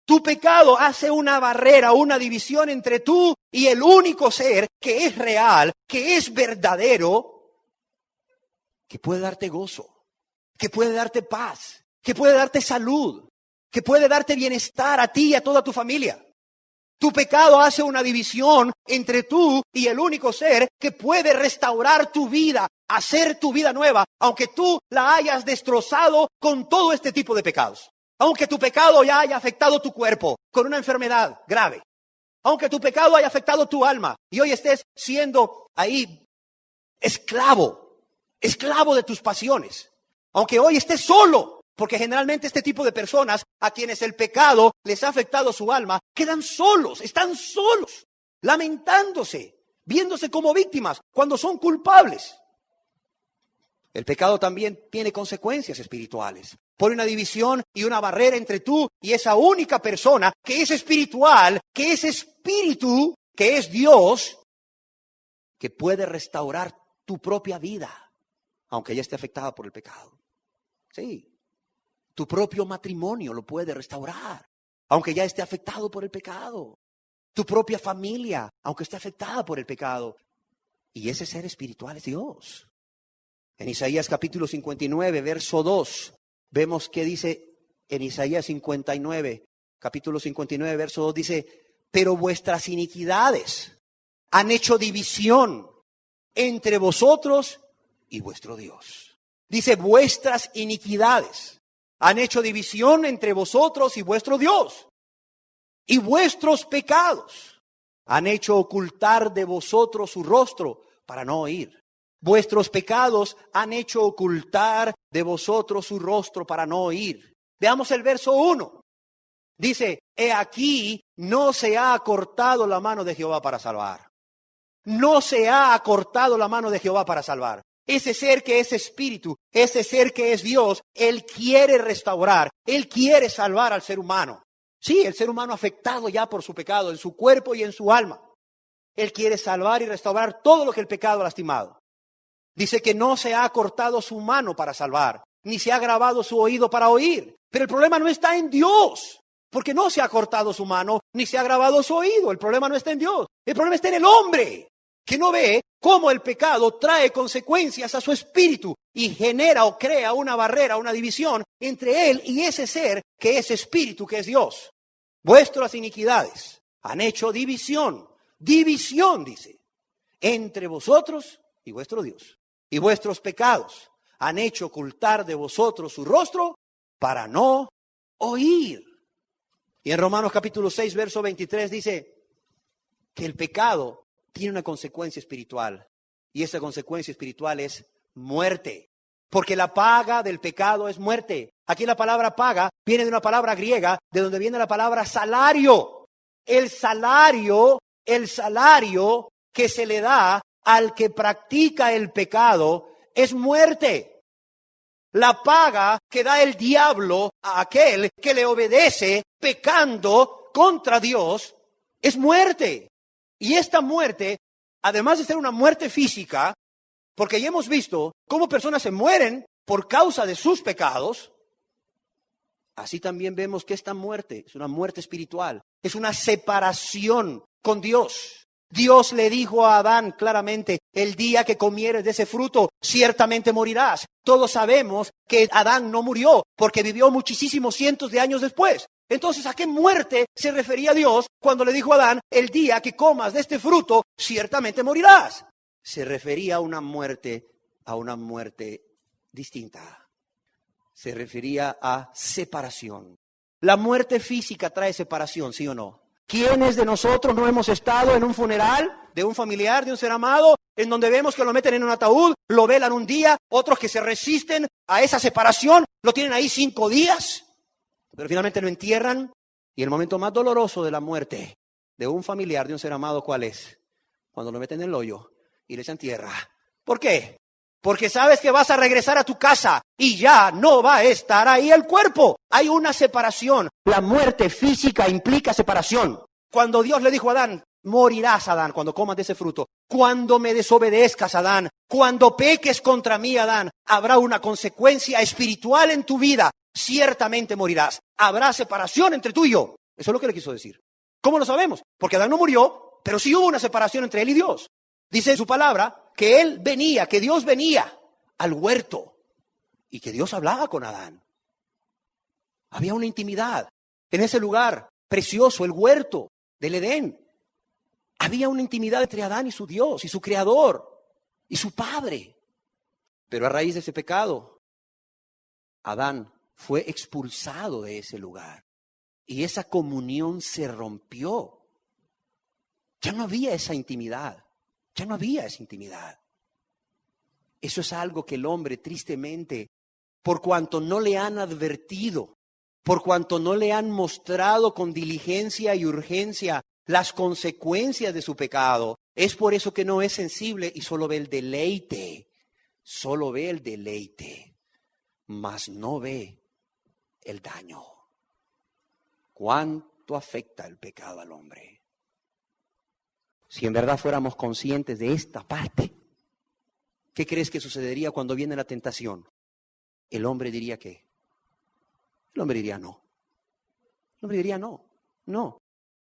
Tu pecado hace una barrera, una división entre tú y el único ser que es real, que es verdadero, que puede darte gozo, que puede darte paz, que puede darte salud, que puede darte bienestar a ti y a toda tu familia. Tu pecado hace una división entre tú y el único ser que puede restaurar tu vida, hacer tu vida nueva, aunque tú la hayas destrozado con todo este tipo de pecados. Aunque tu pecado ya haya afectado tu cuerpo con una enfermedad grave. Aunque tu pecado haya afectado tu alma y hoy estés siendo ahí esclavo de tus pasiones. Aunque hoy estés solo, porque generalmente este tipo de personas a quienes el pecado les ha afectado su alma, quedan solos, están solos, lamentándose, viéndose como víctimas cuando son culpables. El pecado también tiene consecuencias espirituales. Pone una división y una barrera entre tú y esa única persona que es espiritual, que es espíritu, que es Dios, que puede restaurar tu propia vida, aunque ya esté afectada por el pecado. Sí, tu propio matrimonio lo puede restaurar, aunque ya esté afectado por el pecado. Tu propia familia, aunque esté afectada por el pecado. Y ese ser espiritual es Dios. En Isaías capítulo 59, verso 2, vemos que dice en Isaías 59, capítulo 59, verso 2, dice, pero vuestras iniquidades han hecho división entre vosotros y vuestro Dios. Dice, vuestras iniquidades han hecho división entre vosotros y vuestro Dios. Y vuestros pecados han hecho ocultar de vosotros su rostro para no oír. Vuestros pecados han hecho ocultar de vosotros su rostro para no oír. Veamos el verso 1. Dice, he aquí, no se ha acortado la mano de Jehová para salvar. No se ha acortado la mano de Jehová para salvar. Ese ser que es espíritu, ese ser que es Dios, Él quiere restaurar, Él quiere salvar al ser humano. Sí, el ser humano afectado ya por su pecado, en su cuerpo y en su alma. Él quiere salvar y restaurar todo lo que el pecado ha lastimado. Dice que no se ha cortado su mano para salvar, ni se ha grabado su oído para oír. Pero el problema no está en Dios, porque no se ha cortado su mano, ni se ha grabado su oído. El problema no está en Dios, el problema está en el hombre, que no ve cómo el pecado trae consecuencias a su espíritu y genera o crea una barrera, una división entre él y ese ser que es espíritu, que es Dios. Vuestras iniquidades han hecho división, dice, entre vosotros y vuestro Dios. Y vuestros pecados han hecho ocultar de vosotros su rostro para no oír. Y en Romanos capítulo 6, verso 23 dice que el pecado tiene una consecuencia espiritual. Y esa consecuencia espiritual es muerte. Porque la paga del pecado es muerte. Aquí la palabra paga viene de una palabra griega, de donde viene la palabra salario. El salario que se le da al que practica el pecado es muerte. La paga que da el diablo a aquel que le obedece pecando contra Dios es muerte. Y esta muerte, además de ser una muerte física, porque ya hemos visto cómo personas se mueren por causa de sus pecados, así también vemos que esta muerte es una muerte espiritual, es una separación con Dios. Dios le dijo a Adán claramente, el día que comieres de ese fruto, ciertamente morirás. Todos sabemos que Adán no murió porque vivió muchísimos cientos de años después. Entonces, ¿a qué muerte se refería Dios cuando le dijo a Adán, el día que comas de este fruto, ciertamente morirás? Se refería a una muerte distinta. Se refería a separación. La muerte física trae separación, ¿sí o no? ¿Quiénes de nosotros no hemos estado en un funeral de un familiar, de un ser amado, en donde vemos que lo meten en un ataúd, lo velan un día, otros que se resisten a esa separación, lo tienen ahí 5 días, pero finalmente lo entierran? Y el momento más doloroso de la muerte de un familiar, de un ser amado, ¿cuál es? Cuando lo meten en el hoyo y le echan tierra. ¿Por qué? Porque sabes que vas a regresar a tu casa y ya no va a estar ahí el cuerpo. Hay una separación. La muerte física implica separación. Cuando Dios le dijo a Adán, morirás, Adán, cuando comas de ese fruto. Cuando me desobedezcas, Adán. Cuando peques contra mí, Adán, habrá una consecuencia espiritual en tu vida. Ciertamente morirás. Habrá separación entre tú y yo. Eso es lo que le quiso decir. ¿Cómo lo sabemos? Porque Adán no murió, pero sí hubo una separación entre él y Dios. Dice en su palabra que él venía, que Dios venía al huerto y que Dios hablaba con Adán. Había una intimidad en ese lugar precioso, el huerto del Edén. Había una intimidad entre Adán y su Dios, y su Creador, y su Padre. Pero a raíz de ese pecado, Adán fue expulsado de ese lugar. Y esa comunión se rompió. Ya no había esa intimidad. Ya no había esa intimidad. Eso es algo que el hombre, tristemente, por cuanto no le han advertido, por cuanto no le han mostrado con diligencia y urgencia las consecuencias de su pecado, es por eso que no es sensible y solo ve el deleite. Solo ve el deleite, mas no ve el daño. ¿Cuánto afecta el pecado al hombre? Si en verdad fuéramos conscientes de esta parte, ¿qué crees que sucedería cuando viene la tentación? El hombre diría ¿qué? El hombre diría no. El hombre diría no, no.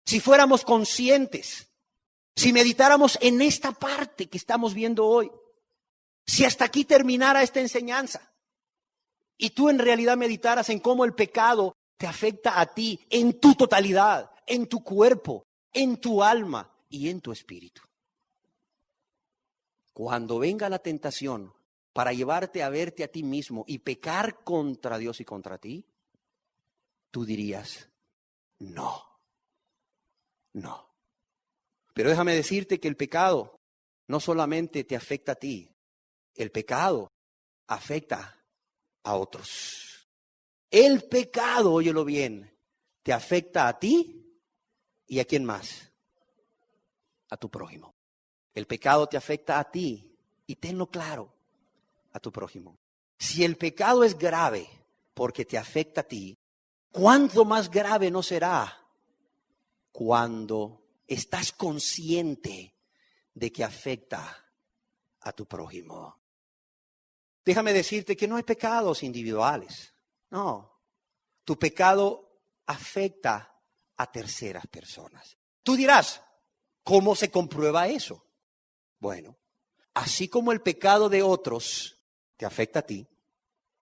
Si fuéramos conscientes, si meditáramos en esta parte que estamos viendo hoy, si hasta aquí terminara esta enseñanza y tú en realidad meditaras en cómo el pecado te afecta a ti en tu totalidad, en tu cuerpo, en tu alma y en tu espíritu. Cuando venga la tentación para llevarte a verte a ti mismo y pecar contra Dios y contra ti, tú dirías, no, no. Pero déjame decirte que el pecado no solamente te afecta a ti, el pecado afecta a otros. El pecado, óyelo bien, te afecta a ti y a quién más. A tu prójimo. El pecado te afecta a ti y tenlo claro, a tu prójimo. Si el pecado es grave porque te afecta a ti, ¿cuánto más grave no será cuando estás consciente de que afecta a tu prójimo? Déjame decirte que no hay pecados individuales. No, tu pecado afecta a terceras personas. Tú dirás, ¿cómo se comprueba eso? Bueno, así como el pecado de otros te afecta a ti.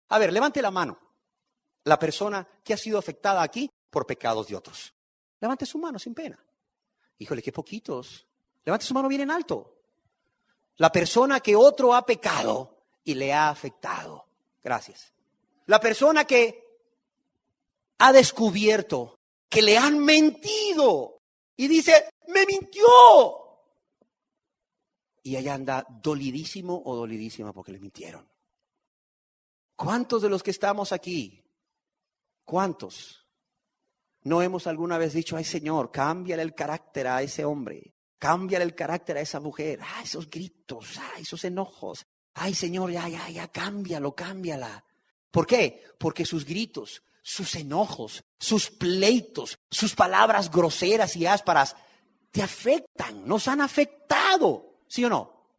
A ver, levante la mano. La persona que ha sido afectada aquí por pecados de otros. Levante su mano sin pena. Híjole, qué poquitos. Levante su mano bien en alto. La persona que otro ha pecado y le ha afectado. Gracias. La persona que ha descubierto que le han mentido y dice, me mintió. Y ella anda dolidísimo o dolidísima porque le mintieron. ¿Cuántos de los que estamos aquí, cuántos no hemos alguna vez dicho, ay Señor, cámbiale el carácter a ese hombre, cámbiale el carácter a esa mujer, esos gritos, esos enojos, ay Señor, ya, cámbialo, cámbiala? ¿Por qué? Porque sus gritos, sus enojos, sus pleitos, sus palabras groseras y ásparas te afectan, nos han afectado, ¿sí o no?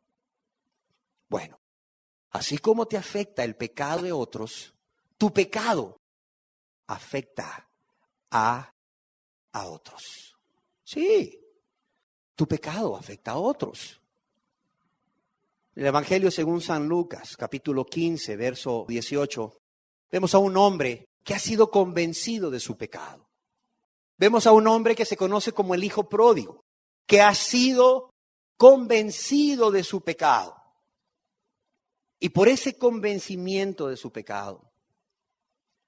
Bueno, así como te afecta el pecado de otros, tu pecado afecta a otros. Sí, tu pecado afecta a otros. El Evangelio según San Lucas, capítulo 15, verso 18, vemos a un hombre que ha sido convencido de su pecado. Vemos a un hombre que se conoce como el hijo pródigo, que ha sido convencido de su pecado. Y por ese convencimiento de su pecado,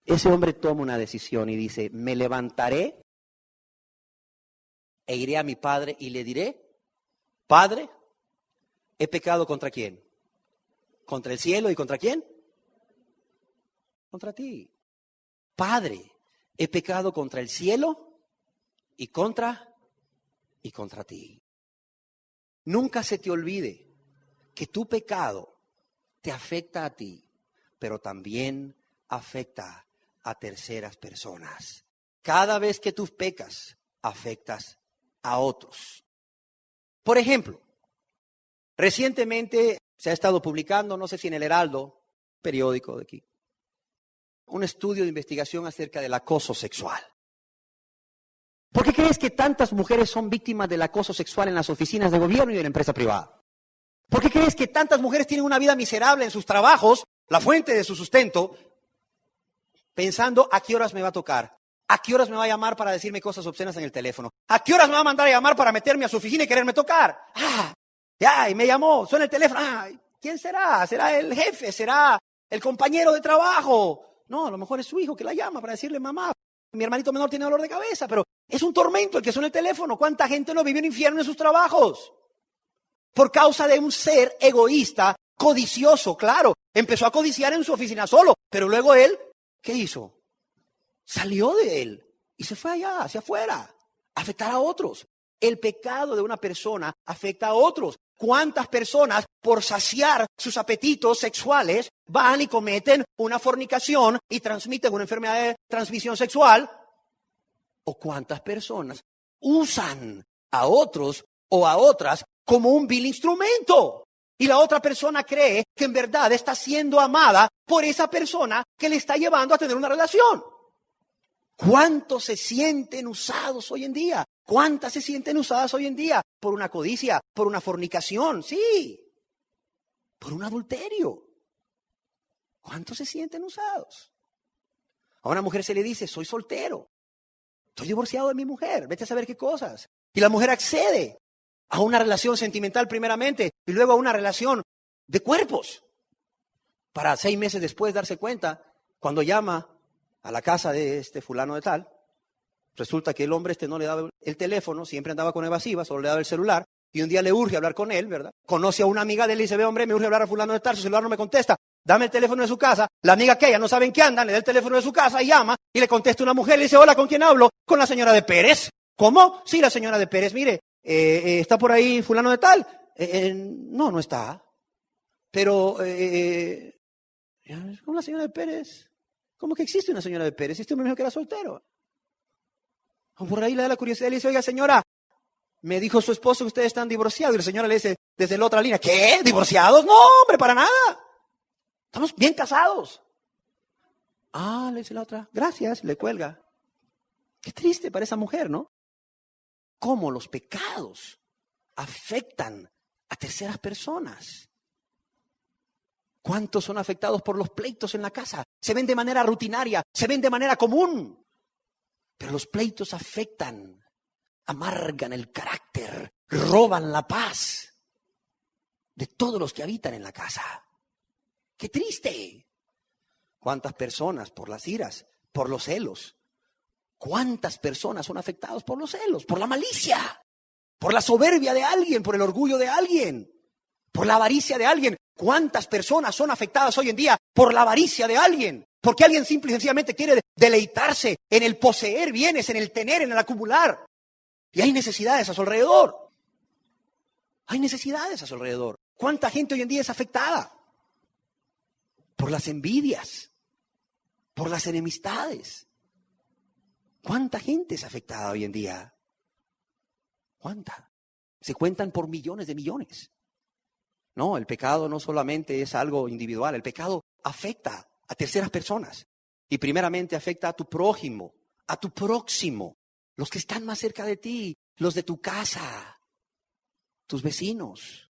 ese hombre toma una decisión y dice, me levantaré e iré a mi padre y le diré, Padre, he pecado ¿contra quién? ¿Contra el cielo y contra quién? Contra ti. Padre, he pecado contra el cielo y contra ti. Nunca se te olvide que tu pecado te afecta a ti, pero también afecta a terceras personas. Cada vez que tú pecas, afectas a otros. Por ejemplo, recientemente se ha estado publicando, no sé si en el Heraldo, periódico de aquí, un estudio de investigación acerca del acoso sexual. ¿Por qué crees que tantas mujeres son víctimas del acoso sexual en las oficinas de gobierno y en la empresa privada? ¿Por qué crees que tantas mujeres tienen una vida miserable en sus trabajos, la fuente de su sustento, pensando a qué horas me va a tocar? ¿A qué horas me va a llamar para decirme cosas obscenas en el teléfono? ¿A qué horas me va a mandar a llamar para meterme a su oficina y quererme tocar? Y me llamó, suena el teléfono. ¿Quién será? ¿Será el jefe? ¿Será el compañero de trabajo? No, a lo mejor es su hijo que la llama para decirle, mamá, mi hermanito menor tiene dolor de cabeza, pero es un tormento el que suena el teléfono. ¿Cuánta gente no vive un infierno en sus trabajos? Por causa de un ser egoísta, codicioso, claro. Empezó a codiciar en su oficina solo, pero luego él, ¿qué hizo? Salió de él y se fue allá, hacia afuera, a afectar a otros. El pecado de una persona afecta a otros. ¿Cuántas personas, por saciar sus apetitos sexuales, van y cometen una fornicación y transmiten una enfermedad de transmisión sexual? ¿O cuántas personas usan a otros o a otras como un vil instrumento? Y la otra persona cree que en verdad está siendo amada por esa persona que le está llevando a tener una relación. ¿Cuántos se sienten usados hoy en día? ¿Cuántas se sienten usadas hoy en día? Por una codicia, por una fornicación, sí. Por un adulterio. ¿Cuántos se sienten usados? A una mujer se le dice, soy soltero. Estoy divorciado de mi mujer, vete a saber qué cosas. Y la mujer accede a una relación sentimental primeramente y luego a una relación de cuerpos. Para 6 meses después darse cuenta, cuando llama a la casa de este fulano de tal, resulta que el hombre no le daba el teléfono, siempre andaba con evasiva, solo le daba el celular, y un día le urge hablar con él, ¿verdad? Conoce a una amiga de él y dice, ve hombre, me urge hablar a fulano de tal, su celular no me contesta, dame el teléfono de su casa. La amiga que ella no sabe en qué andan, le da el teléfono de su casa y llama, y le contesta una mujer, le dice, hola, ¿con quién hablo? Con la señora de Pérez. ¿Cómo? Sí, la señora de Pérez, mire, ¿está por ahí fulano de tal? No, no está. Pero, ¿cómo la señora de Pérez? ¿Cómo que existe una señora de Pérez? Este hombre me dijo que era soltero. Por ahí le da la curiosidad y le dice, oiga señora, me dijo su esposo que ustedes están divorciados. Y la señora le dice desde la otra línea, ¿qué? ¿Divorciados? No, hombre, para nada. Estamos bien casados. Le dice la otra, gracias, le cuelga. Qué triste para esa mujer, ¿no? Cómo los pecados afectan a terceras personas. ¿Cuántos son afectados por los pleitos en la casa? Se ven de manera rutinaria, se ven de manera común. Pero los pleitos afectan, amargan el carácter, roban la paz de todos los que habitan en la casa. ¡Qué triste! ¿Cuántas personas por las iras, por los celos? ¿Cuántas personas son afectadas por los celos, por la malicia, por la soberbia de alguien, por el orgullo de alguien, por la avaricia de alguien? ¿Cuántas personas son afectadas hoy en día por la avaricia de alguien? Porque alguien simple y sencillamente quiere deleitarse en el poseer bienes, en el tener, en el acumular. Y hay necesidades a su alrededor. Hay necesidades a su alrededor. ¿Cuánta gente hoy en día es afectada? Por las envidias, por las enemistades. ¿Cuánta gente es afectada hoy en día? ¿Cuánta? Se cuentan por millones de millones. No, el pecado no solamente es algo individual, el pecado afecta a terceras personas. Y primeramente afecta a tu prójimo, a tu próximo, los que están más cerca de ti, los de tu casa, tus vecinos,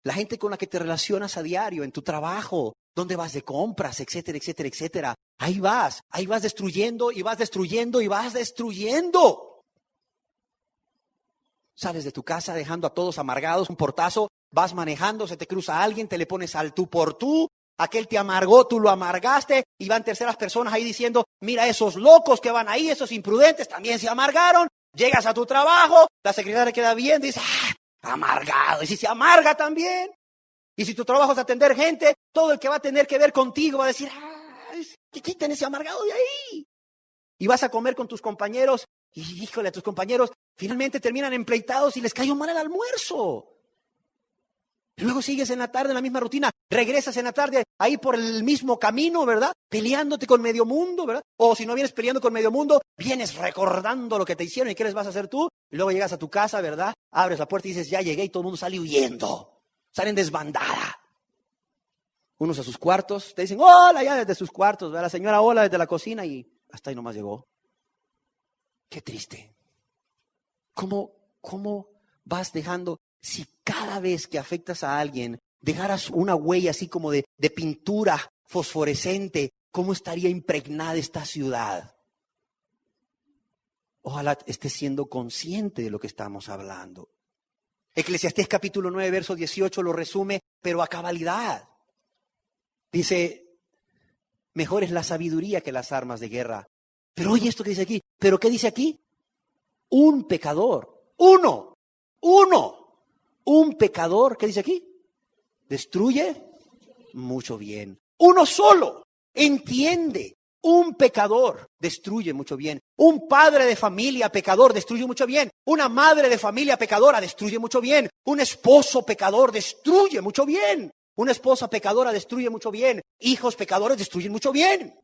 la gente con la que te relacionas a diario, en tu trabajo, donde vas de compras, etcétera, etcétera, etcétera. Ahí vas destruyendo y vas destruyendo y vas destruyendo. Sales de tu casa dejando a todos amargados, un portazo, vas manejando, se te cruza alguien, te le pones al tú por tú, aquel te amargó, tú lo amargaste, y van terceras personas ahí diciendo, mira esos locos que van ahí, esos imprudentes también se amargaron. Llegas a tu trabajo, la secretaria queda viendo y dice, amargado, y si se amarga también. Y si tu trabajo es atender gente, todo el que va a tener que ver contigo va a decir, que quiten ese amargado de ahí. Y vas a comer con tus compañeros, y híjole, a tus compañeros finalmente terminan empleitados y les cayó mal el almuerzo. Y luego sigues en la tarde en la misma rutina, regresas en la tarde ahí por el mismo camino, ¿verdad? Peleándote con medio mundo, ¿verdad? O si no vienes peleando con medio mundo, vienes recordando lo que te hicieron y qué les vas a hacer tú. Y luego llegas a tu casa, ¿verdad? Abres la puerta y dices, ya llegué, y todo el mundo sale huyendo. Salen desbandada. Unos a sus cuartos, te dicen, hola, ya desde sus cuartos, ¿verdad? La señora, hola, desde la cocina, y hasta ahí nomás llegó. Qué triste. ¿Cómo vas dejando? Si cada vez que afectas a alguien dejaras una huella así como de pintura fosforescente, ¿cómo estaría impregnada esta ciudad? Ojalá estés siendo consciente de lo que estamos hablando. Eclesiastés capítulo 9, verso 18 lo resume, pero a cabalidad. Dice, mejor es la sabiduría que las armas de guerra. Pero oye esto que dice aquí. ¿Pero qué dice aquí? Un pecador. Un pecador, ¿qué dice aquí? Destruye mucho bien. Uno solo entiende. Un pecador destruye mucho bien. Un padre de familia pecador destruye mucho bien. Una madre de familia pecadora destruye mucho bien. Un esposo pecador destruye mucho bien. Una esposa pecadora destruye mucho bien. Hijos pecadores destruyen mucho bien.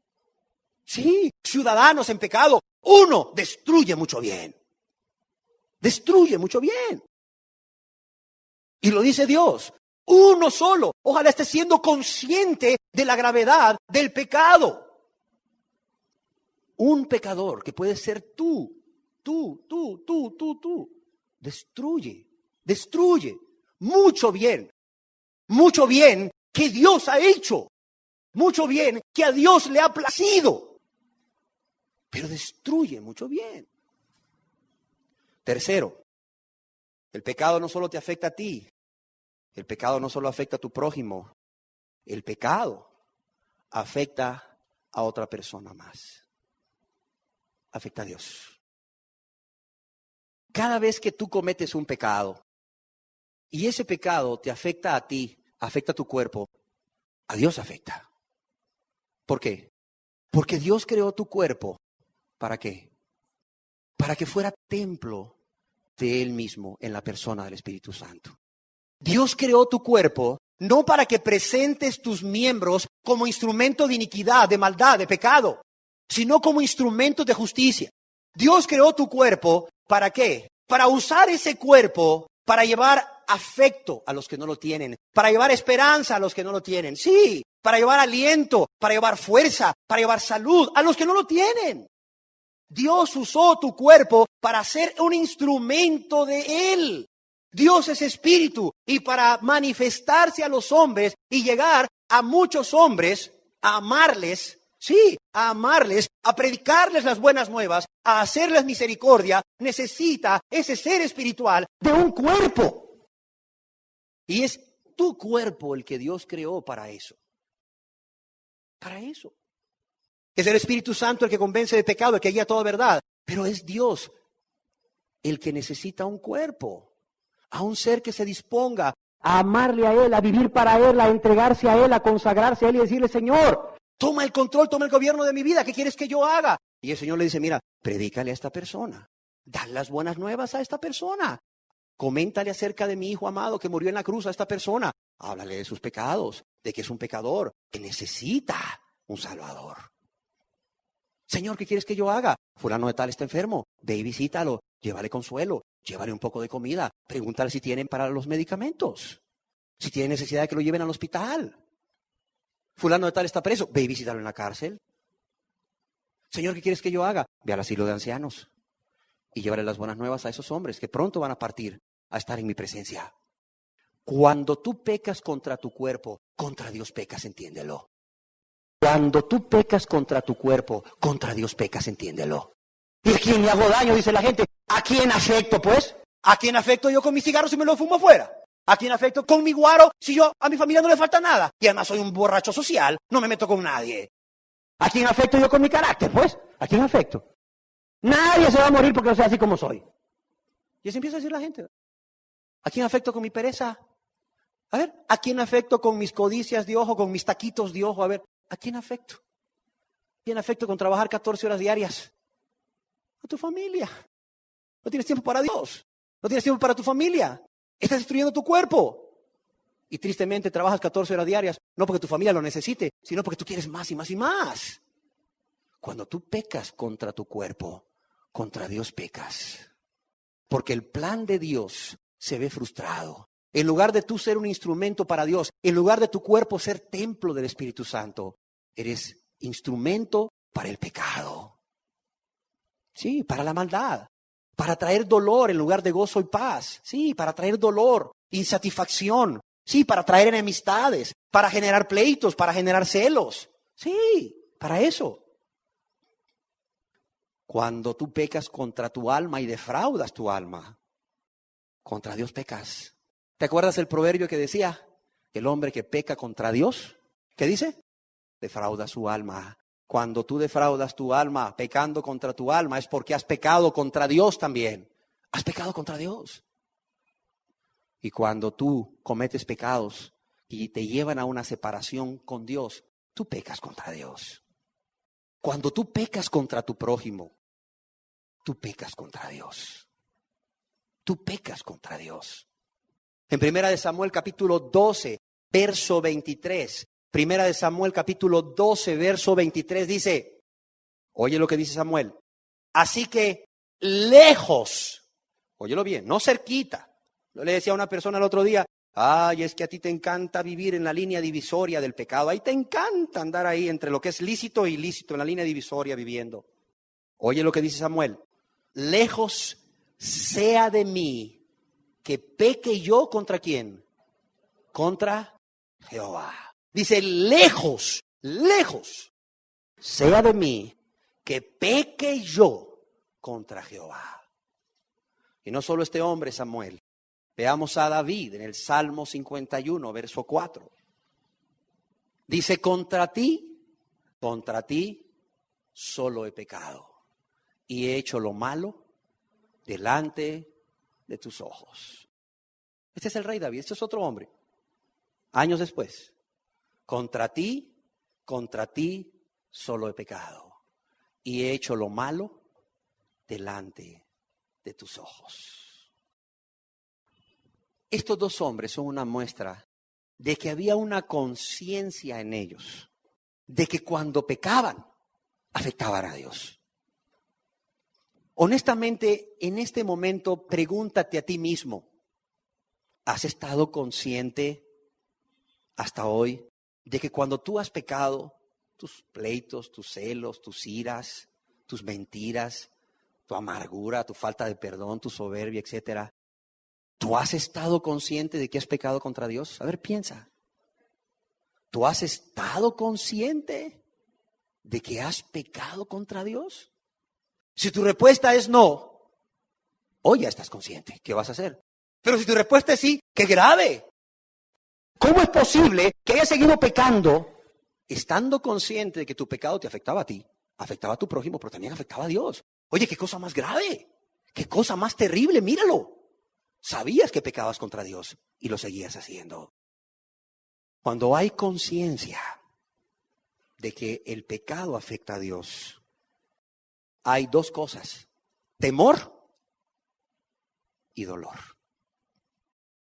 Sí, ciudadanos en pecado. Uno destruye mucho bien. Destruye mucho bien. Y lo dice Dios. Uno solo. Ojalá estés siendo consciente de la gravedad del pecado. Un pecador que puede ser tú, destruye mucho bien que Dios ha hecho, mucho bien que a Dios le ha placido, pero destruye mucho bien. Tercero, el pecado no solo te afecta a ti, el pecado no solo afecta a tu prójimo, el pecado afecta a otra persona más. Afecta a Dios. Cada vez que tú cometes un pecado y ese pecado te afecta a ti, afecta a tu cuerpo, a Dios afecta. ¿Por qué? Porque Dios creó tu cuerpo. ¿Para qué? Para que fuera templo de Él mismo en la persona del Espíritu Santo. Dios creó tu cuerpo no para que presentes tus miembros como instrumento de iniquidad, de maldad, de pecado, sino como instrumentos de justicia. Dios creó tu cuerpo, ¿para qué? Para usar ese cuerpo para llevar afecto a los que no lo tienen, para llevar esperanza a los que no lo tienen, sí, para llevar aliento, para llevar fuerza, para llevar salud a los que no lo tienen. Dios usó tu cuerpo para ser un instrumento de Él. Dios es espíritu, y para manifestarse a los hombres y llegar a muchos hombres, a amarles, sí, a amarles, a predicarles las buenas nuevas, a hacerles misericordia, necesita ese ser espiritual de un cuerpo. Y es tu cuerpo el que Dios creó para eso. Para eso. Es el Espíritu Santo el que convence de pecado, el que guía toda verdad. Pero es Dios el que necesita un cuerpo, a un ser que se disponga a amarle a Él, a vivir para Él, a entregarse a Él, a consagrarse a Él y decirle, Señor, toma el control, toma el gobierno de mi vida, ¿qué quieres que yo haga? Y el Señor le dice, mira, predícale a esta persona, dale las buenas nuevas a esta persona, coméntale acerca de mi hijo amado que murió en la cruz a esta persona, háblale de sus pecados, de que es un pecador, que necesita un Salvador. Señor, ¿qué quieres que yo haga? Fulano de tal está enfermo, ve y visítalo, llévale consuelo, llévale un poco de comida, pregúntale si tienen para los medicamentos, si tiene necesidad de que lo lleven al hospital. Fulano de tal está preso, ve y visítalo en la cárcel. Señor, ¿qué quieres que yo haga? Ve al asilo de ancianos y llévale las buenas nuevas a esos hombres que pronto van a partir a estar en mi presencia. Cuando tú pecas contra tu cuerpo, contra Dios pecas, entiéndelo. Cuando tú pecas contra tu cuerpo, contra Dios pecas, entiéndelo. ¿Y a quién le hago daño? Dice la gente. ¿A quién afecto, pues? ¿A quién afecto yo con mi cigarro si me lo fumo afuera? ¿A quién afecto con mi guaro si yo a mi familia no le falta nada? Y además soy un borracho social, no me meto con nadie. ¿A quién afecto yo con mi carácter, pues? ¿A quién afecto? Nadie se va a morir porque yo sea así como soy. Y así empieza a decir la gente. ¿A quién afecto con mi pereza? A ver, ¿a quién afecto con mis codicias de ojo, con mis taquitos de ojo? A ver, ¿a quién afecto? ¿A quién afecto con trabajar 14 horas diarias? A tu familia. No tienes tiempo para Dios. No tienes tiempo para tu familia. Estás destruyendo tu cuerpo. Y tristemente trabajas 14 horas diarias, no porque tu familia lo necesite, sino porque tú quieres más y más y más. Cuando tú pecas contra tu cuerpo, contra Dios pecas. Porque el plan de Dios se ve frustrado. En lugar de tú ser un instrumento para Dios, en lugar de tu cuerpo ser templo del Espíritu Santo, eres instrumento para el pecado. Sí, para la maldad. Para traer dolor en lugar de gozo y paz. Sí, para traer dolor, insatisfacción. Sí, para traer enemistades, para generar pleitos, para generar celos. Sí, para eso. Cuando tú pecas contra tu alma y defraudas tu alma, contra Dios pecas. ¿Te acuerdas el proverbio que decía? El hombre que peca contra Dios, ¿qué dice? Defrauda su alma. Cuando tú defraudas tu alma, pecando contra tu alma, es porque has pecado contra Dios también. Has pecado contra Dios. Y cuando tú cometes pecados y te llevan a una separación con Dios, tú pecas contra Dios. Cuando tú pecas contra tu prójimo, tú pecas contra Dios. Tú pecas contra Dios. En 1 Samuel capítulo 12, verso 23. 1 Samuel capítulo 12, verso 23 dice, oye lo que dice Samuel. Así que lejos, óyelo bien, no cerquita. Yo le decía a una persona el otro día, ay, es que a ti te encanta vivir en la línea divisoria del pecado. Ahí te encanta andar ahí entre lo que es lícito e ilícito, en la línea divisoria viviendo. Oye lo que dice Samuel. Lejos sea de mí que peque yo contra quién. Contra Jehová. Dice, lejos, lejos sea de mí que peque yo contra Jehová. Y no solo este hombre, Samuel. Veamos a David en el Salmo 51, verso 4. Dice, contra ti solo he pecado y he hecho lo malo delante de tus ojos. Este es el rey David, este es otro hombre. Años después, contra ti solo he pecado y he hecho lo malo delante de tus ojos. Estos dos hombres son una muestra de que había una conciencia en ellos, de que cuando pecaban, afectaban a Dios. Honestamente, en este momento, pregúntate a ti mismo, ¿has estado consciente hasta hoy de que cuando tú has pecado, tus pleitos, tus celos, tus iras, tus mentiras, tu amargura, tu falta de perdón, tu soberbia, etcétera, ¿tú has estado consciente de que has pecado contra Dios? A ver, piensa. ¿Tú has estado consciente de que has pecado contra Dios? Si tu respuesta es no, hoy ya estás consciente. ¿Qué vas a hacer? Pero si tu respuesta es sí, ¡qué grave! ¿Cómo es posible que hayas seguido pecando estando consciente de que tu pecado te afectaba a ti, afectaba a tu prójimo, pero también afectaba a Dios. Oye, qué cosa más grave, qué cosa más terrible, míralo. Sabías que pecabas contra Dios y lo seguías haciendo. Cuando hay conciencia de que el pecado afecta a Dios, hay dos cosas: temor y dolor.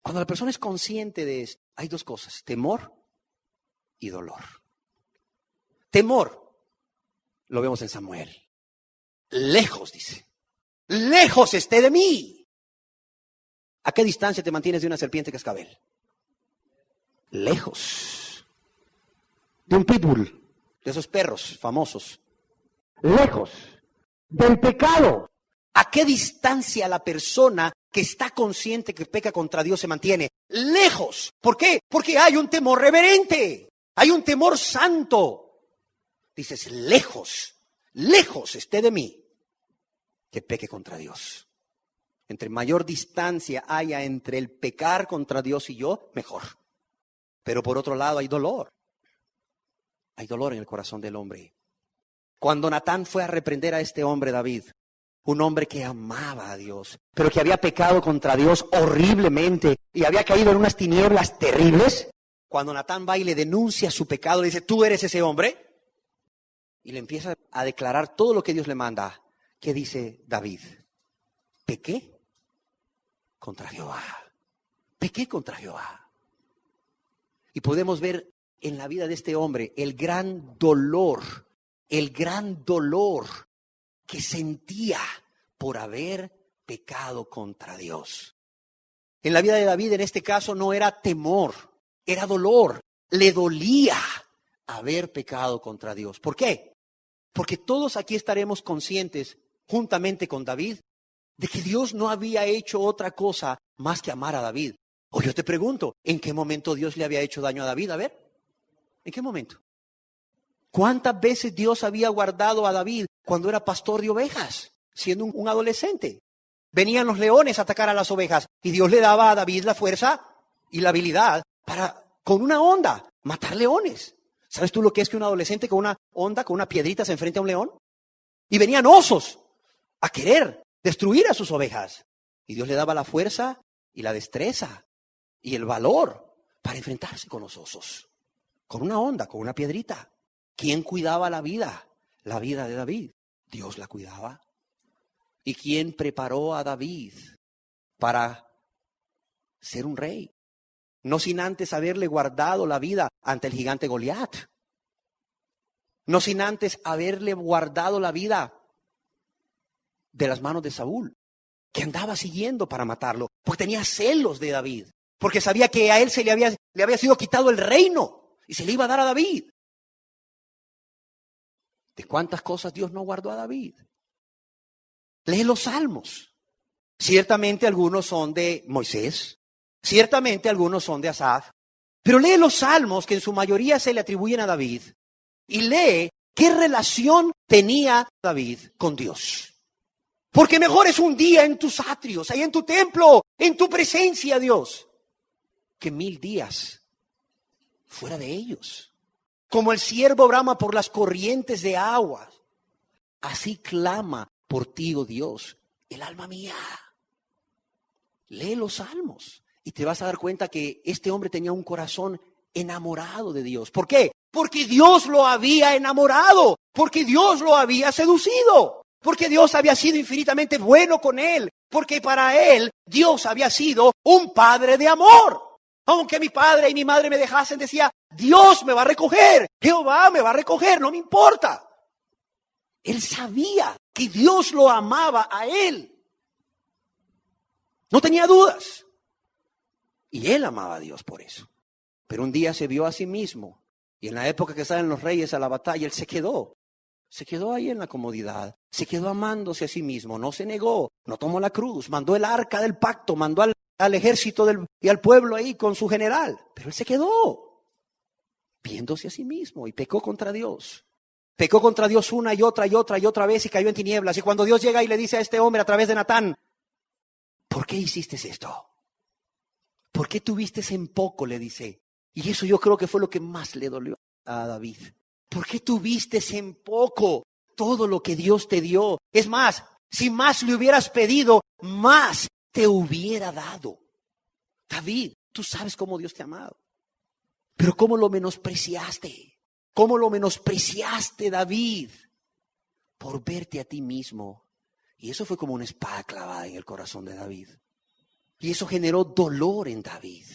Cuando la persona es consciente de esto, hay dos cosas: temor y dolor. Temor, lo vemos en Samuel. Lejos, dice. Lejos esté de mí. ¿A qué distancia te mantienes de una serpiente cascabel? Lejos. De un pitbull, de esos perros famosos. Lejos. Del pecado. ¿A qué distancia la persona que está consciente que peca contra Dios se mantiene? Lejos. ¿Por qué? Porque hay un temor reverente. Hay un temor santo. Dices, lejos, lejos esté de mí que peque contra Dios. Entre mayor distancia haya entre el pecar contra Dios y yo, mejor. Pero por otro lado hay dolor. Hay dolor en el corazón del hombre. Cuando Natán fue a reprender a este hombre David, un hombre que amaba a Dios, pero que había pecado contra Dios horriblemente y había caído en unas tinieblas terribles, cuando Natán va y le denuncia su pecado, le dice, ¿tú eres ese hombre? Y le empieza a declarar todo lo que Dios le manda. ¿Qué dice David? Pequé contra Jehová. Pequé contra Jehová. Y podemos ver en la vida de este hombre el gran dolor que sentía por haber pecado contra Dios. En la vida de David, en este caso, no era temor, era dolor. Le dolía haber pecado contra Dios. ¿Por qué? Porque todos aquí estaremos conscientes, juntamente con David, de que Dios no había hecho otra cosa más que amar a David. O yo te pregunto, ¿en qué momento Dios le había hecho daño a David? A ver, ¿en qué momento? ¿Cuántas veces Dios había guardado a David cuando era pastor de ovejas, siendo un adolescente? Venían los leones a atacar a las ovejas y Dios le daba a David la fuerza y la habilidad para, con una honda, matar leones. ¿Sabes tú lo que es que un adolescente con una honda, con una piedrita se enfrenta a un león? Y venían osos a querer destruir a sus ovejas. Y Dios le daba la fuerza y la destreza y el valor para enfrentarse con los osos. Con una honda, con una piedrita. ¿Quién cuidaba la vida? La vida de David. Dios la cuidaba. ¿Y quién preparó a David para ser un rey? No sin antes haberle guardado la vida ante el gigante Goliat. No sin antes haberle guardado la vida de las manos de Saúl, que andaba siguiendo para matarlo, porque tenía celos de David, porque sabía que a él le había sido quitado el reino y se le iba a dar a David. ¿De cuántas cosas Dios no guardó a David? Lee los salmos. Ciertamente algunos son de Moisés, ciertamente algunos son de Asaf, pero lee los salmos que en su mayoría se le atribuyen a David y lee qué relación tenía David con Dios. Porque mejor es un día en tus atrios, ahí en tu templo, en tu presencia, Dios, que 1000 días fuera de ellos. Como el ciervo brama por las corrientes de aguas, así clama por ti, oh Dios, el alma mía. Lee los salmos y te vas a dar cuenta que este hombre tenía un corazón enamorado de Dios. ¿Por qué? Porque Dios lo había enamorado, porque Dios lo había seducido, porque Dios había sido infinitamente bueno con él, porque para él Dios había sido un padre de amor. Aunque mi padre y mi madre me dejasen, decía, Dios me va a recoger, Jehová me va a recoger, no me importa. Él sabía que Dios lo amaba a él. No tenía dudas. Y él amaba a Dios por eso. Pero un día se vio a sí mismo. Y en la época que salen los reyes a la batalla, él se quedó. Se quedó ahí en la comodidad. Se quedó amándose a sí mismo. No se negó. No tomó la cruz. Mandó el arca del pacto. Mandó al ejército y al pueblo ahí con su general. Pero él se quedó viéndose a sí mismo y pecó contra Dios. Pecó contra Dios una y otra y otra y otra vez y cayó en tinieblas. Y cuando Dios llega y le dice a este hombre a través de Natán, ¿por qué hiciste esto? ¿Por qué tuviste en poco? Le dice. Y eso yo creo que fue lo que más le dolió. a David? ¿Por qué tuviste en poco todo lo que Dios te dio? Es más, si más le hubieras pedido, más te hubiera dado. David, tú sabes cómo Dios te ha amado. Pero ¿cómo lo menospreciaste? ¿Cómo lo menospreciaste, David? Por verte a ti mismo. Y eso fue como una espada clavada en el corazón de David. Y eso generó dolor en David.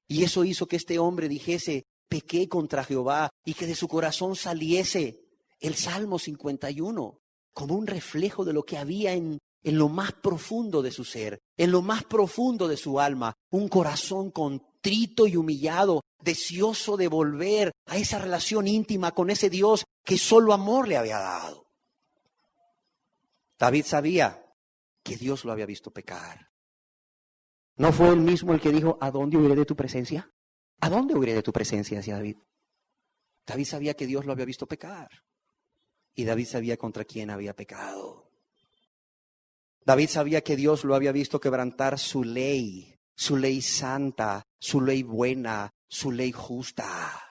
Y eso hizo que este hombre dijese, pequé contra Jehová, y que de su corazón saliese el Salmo 51, como un reflejo de lo que había en lo más profundo de su ser, en lo más profundo de su alma, un corazón contrito y humillado, deseoso de volver a esa relación íntima con ese Dios que solo amor le había dado. David sabía que Dios lo había visto pecar. ¿No fue él mismo el que dijo, ¿a dónde huiré de tu presencia? ¿A dónde huiré de tu presencia? Decía David. David sabía que Dios lo había visto pecar. Y David sabía contra quién había pecado. David sabía que Dios lo había visto quebrantar su ley santa, su ley buena, su ley justa.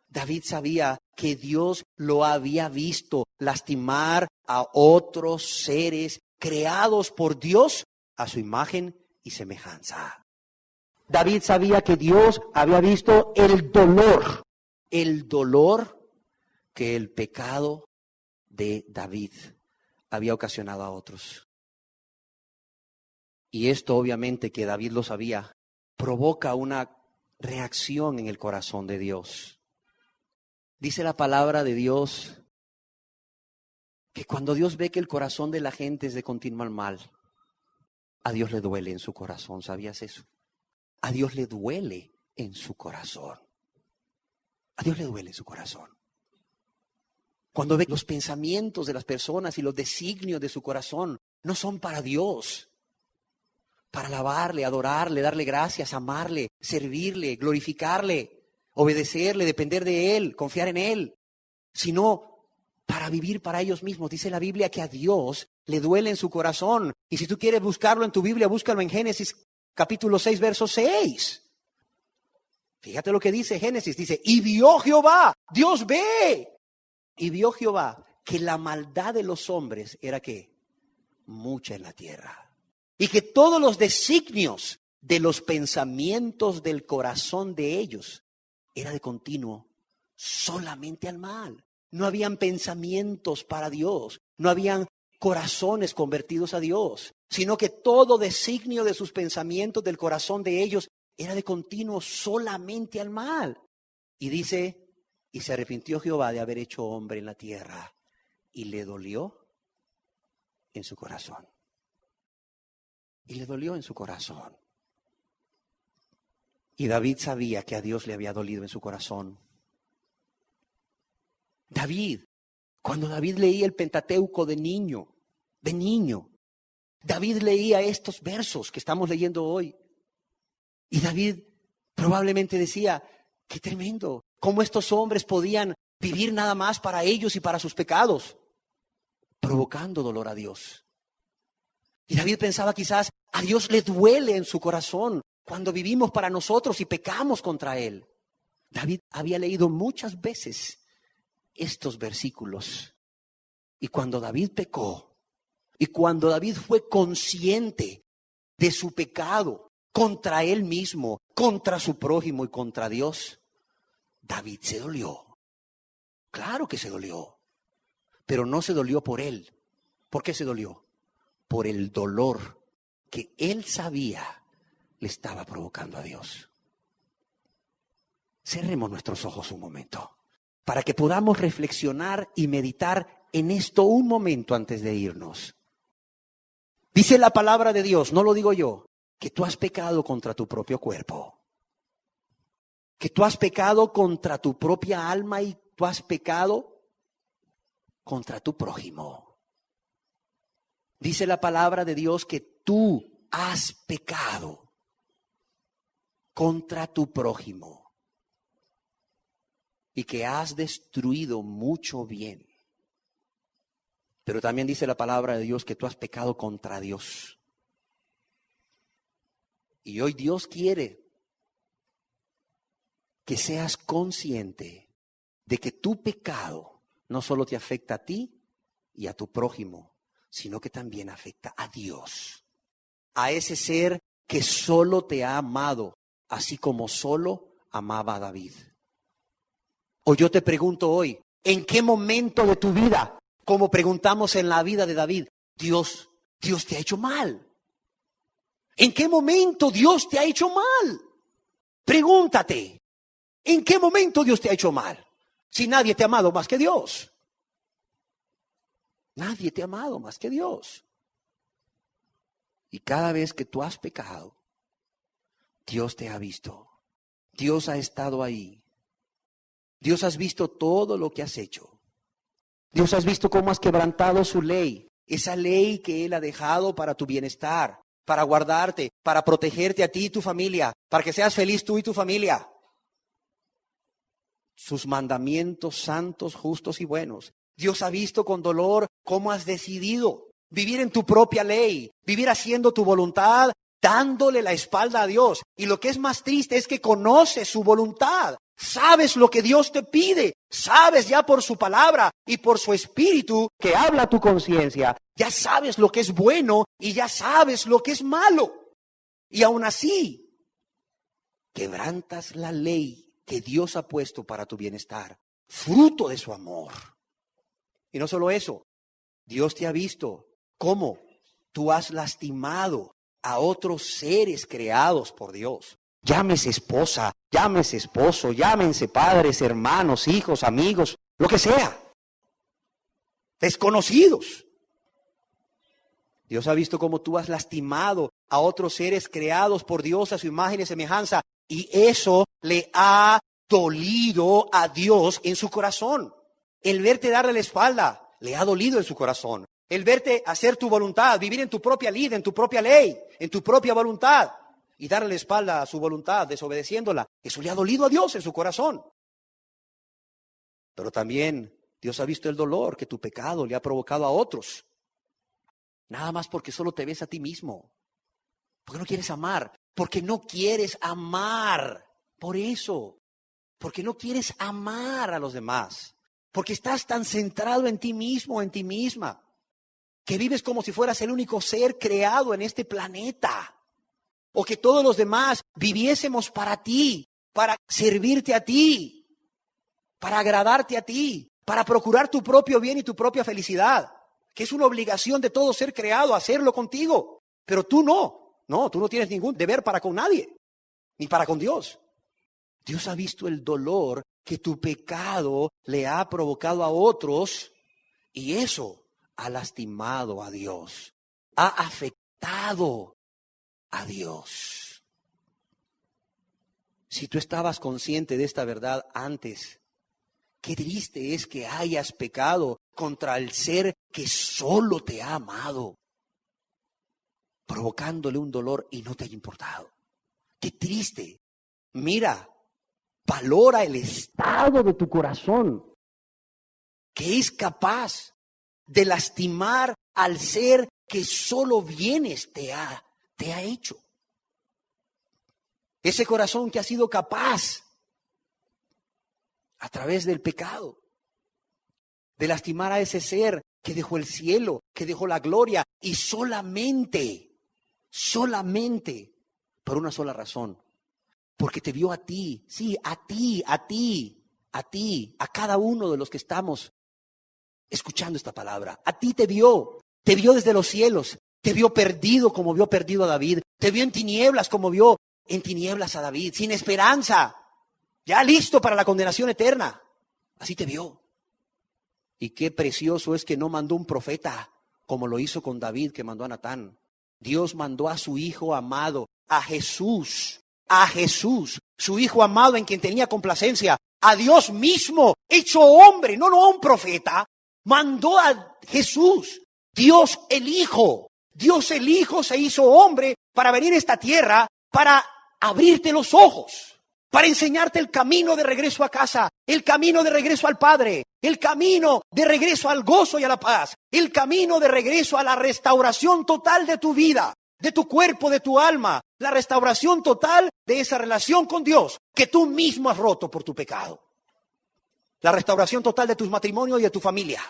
David sabía que Dios lo había visto lastimar a otros seres creados por Dios a su imagen y semejanza. David sabía que Dios había visto el dolor que el pecado de David había ocasionado a otros. Y esto obviamente que David lo sabía, provoca una reacción en el corazón de Dios. Dice la palabra de Dios que cuando Dios ve que el corazón de la gente es de continuo mal, a Dios le duele en su corazón. ¿Sabías eso? A Dios le duele en su corazón. A Dios le duele en su corazón. Cuando ve los pensamientos de las personas y los designios de su corazón no son para Dios, para alabarle, adorarle, darle gracias, amarle, servirle, glorificarle, obedecerle, depender de Él, confiar en Él, sino para vivir para ellos mismos. Dice la Biblia que a Dios le duele en su corazón. Y si tú quieres buscarlo en tu Biblia, búscalo en Génesis capítulo 6, verso 6. Fíjate lo que dice Génesis. Dice, y vio Jehová, Dios ve. Y vio Jehová que la maldad de los hombres era ¿qué? Mucha en la tierra. Y que todos los designios de los pensamientos del corazón de ellos era de continuo solamente al mal. No habían pensamientos para Dios, no habían corazones convertidos a Dios, sino que todo designio de sus pensamientos del corazón de ellos era de continuo solamente al mal. Y dice, y se arrepintió Jehová de haber hecho hombre en la tierra, y le dolió en su corazón. Y le dolió en su corazón. Y David sabía que a Dios le había dolido en su corazón. Cuando David leía el Pentateuco de niño, David leía estos versos que estamos leyendo hoy. Y David probablemente decía, qué tremendo, cómo estos hombres podían vivir nada más para ellos y para sus pecados, provocando dolor a Dios. Y David pensaba quizás, a Dios le duele en su corazón cuando vivimos para nosotros y pecamos contra Él. David había leído muchas veces estos versículos. Y cuando David pecó, y cuando David fue consciente de su pecado contra él mismo, contra su prójimo y contra Dios, David se dolió. Claro que se dolió, pero no se dolió por él. ¿Por qué se dolió? Por el dolor que él sabía le estaba provocando a Dios. Cerremos nuestros ojos un momento para que podamos reflexionar y meditar en esto un momento antes de irnos. Dice la palabra de Dios, no lo digo yo, que tú has pecado contra tu propio cuerpo, que tú has pecado contra tu propia alma y tú has pecado contra tu prójimo. Dice la palabra de Dios que tú has pecado contra tu prójimo y que has destruido mucho bien. Pero también dice la palabra de Dios que tú has pecado contra Dios. Y hoy Dios quiere que seas consciente de que tu pecado no solo te afecta a ti y a tu prójimo, sino que también afecta a Dios, a ese ser que solo te ha amado, así como solo amaba a David. O yo te pregunto hoy, ¿en qué momento de tu vida, como preguntamos en la vida de David, Dios te ha hecho mal? ¿En qué momento Dios te ha hecho mal? Pregúntate, ¿en qué momento Dios te ha hecho mal? Si nadie te ha amado más que Dios. Nadie te ha amado más que Dios. Y cada vez que tú has pecado, Dios te ha visto. Dios ha estado ahí. Dios has visto todo lo que has hecho. Dios has visto cómo has quebrantado su ley. Esa ley que Él ha dejado para tu bienestar, para guardarte, para protegerte a ti y tu familia, para que seas feliz tú y tu familia. Sus mandamientos santos, justos y buenos. Dios ha visto con dolor cómo has decidido vivir en tu propia ley, vivir haciendo tu voluntad, dándole la espalda a Dios. Y lo que es más triste es que conoces su voluntad. Sabes lo que Dios te pide. Sabes ya por su palabra y por su espíritu que habla a tu conciencia. Ya sabes lo que es bueno y ya sabes lo que es malo. Y aún así, quebrantas la ley que Dios ha puesto para tu bienestar, fruto de su amor. Y no solo eso, Dios te ha visto cómo tú has lastimado a otros seres creados por Dios. Llámese esposa, llámese esposo, llámense padres, hermanos, hijos, amigos, lo que sea. Desconocidos. Dios ha visto cómo tú has lastimado a otros seres creados por Dios a su imagen y semejanza. Y eso le ha dolido a Dios en su corazón. El verte darle la espalda le ha dolido en su corazón. El verte hacer tu voluntad, vivir en tu propia ley, en tu propia ley, en tu propia voluntad y darle la espalda a su voluntad, desobedeciéndola, eso le ha dolido a Dios en su corazón. Pero también Dios ha visto el dolor que tu pecado le ha provocado a otros. Nada más porque solo te ves a ti mismo. Porque no quieres amar. Porque no quieres amar. Por eso. Porque no quieres amar a los demás. Porque estás tan centrado en ti mismo, en ti misma, que vives como si fueras el único ser creado en este planeta. O que todos los demás viviésemos para ti, para servirte a ti, para agradarte a ti, para procurar tu propio bien y tu propia felicidad. Que es una obligación de todo ser creado hacerlo contigo. Pero tú no. No, tú no tienes ningún deber para con nadie, ni para con Dios. Dios ha visto el dolor que tu pecado le ha provocado a otros y eso ha lastimado a Dios, ha afectado a Dios. Si tú estabas consciente de esta verdad antes, qué triste es que hayas pecado contra el ser que solo te ha amado, provocándole un dolor y no te haya importado. Qué triste. Mira, valora el estado de tu corazón, que es capaz de lastimar al ser que solo bienes te ha hecho. Ese corazón que ha sido capaz, a través del pecado, de lastimar a ese ser que dejó el cielo, que dejó la gloria, y solamente por una sola razón. Porque te vio a ti, sí, a cada uno de los que estamos escuchando esta palabra. A ti te vio desde los cielos, te vio perdido como vio perdido a David, te vio en tinieblas como vio en tinieblas a David, sin esperanza, ya listo para la condenación eterna. Así te vio. Y qué precioso es que no mandó un profeta como lo hizo con David, que mandó a Natán. Dios mandó a su Hijo amado, a Jesús, su Hijo amado en quien tenía complacencia, a Dios mismo, hecho hombre, no a un profeta, mandó a Jesús, Dios el Hijo se hizo hombre para venir a esta tierra, para abrirte los ojos, para enseñarte el camino de regreso a casa, el camino de regreso al Padre, el camino de regreso al gozo y a la paz, el camino de regreso a la restauración total de tu vida, de tu cuerpo, de tu alma, la restauración total de esa relación con Dios, que tú mismo has roto por tu pecado. La restauración total de tus matrimonios y de tu familia.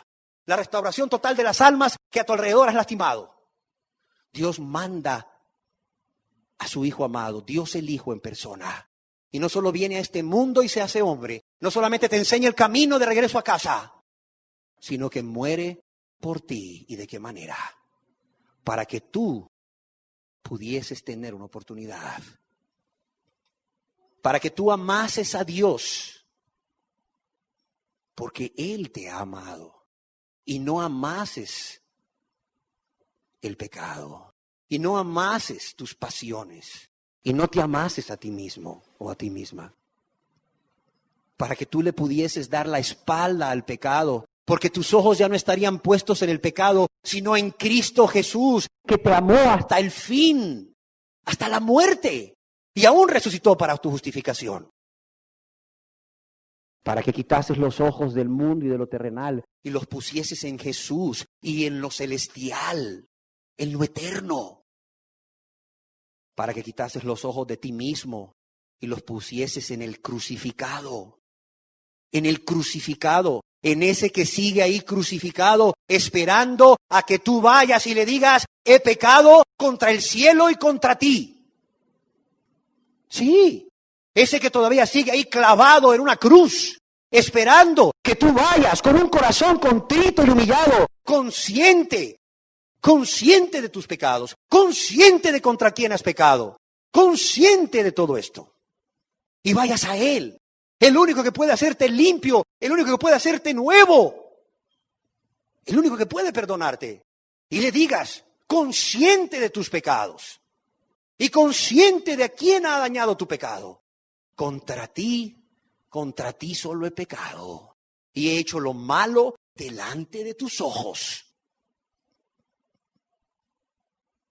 La restauración total de las almas que a tu alrededor has lastimado. Dios manda a su Hijo amado, Dios el Hijo en persona. Y no solo viene a este mundo y se hace hombre, no solamente te enseña el camino de regreso a casa, sino que muere por ti. ¿Y de qué manera? Para que tú pudieses tener una oportunidad. Para que tú amases a Dios. Porque Él te ha amado. Y no amases el pecado. Y no amases tus pasiones. Y no te amases a ti mismo o a ti misma. Para que tú le pudieses dar la espalda al pecado. Porque tus ojos ya no estarían puestos en el pecado, sino en Cristo Jesús, que te amó hasta el fin, hasta la muerte. Y aún resucitó para tu justificación. Para que quitases los ojos del mundo y de lo terrenal y los pusieses en Jesús y en lo celestial, en lo eterno. Para que quitases los ojos de ti mismo y los pusieses en el crucificado. En el crucificado, en ese que sigue ahí crucificado, esperando a que tú vayas y le digas, he pecado contra el cielo y contra ti. Sí, ese que todavía sigue ahí clavado en una cruz, esperando que tú vayas con un corazón contrito y humillado, consciente de tus pecados, consciente de contra quién has pecado, consciente de todo esto. Y vayas a Él, el único que puede hacerte limpio, el único que puede hacerte nuevo, el único que puede perdonarte. Y le digas, consciente de tus pecados y consciente de a quién ha dañado tu pecado. Contra ti solo he pecado y he hecho lo malo delante de tus ojos.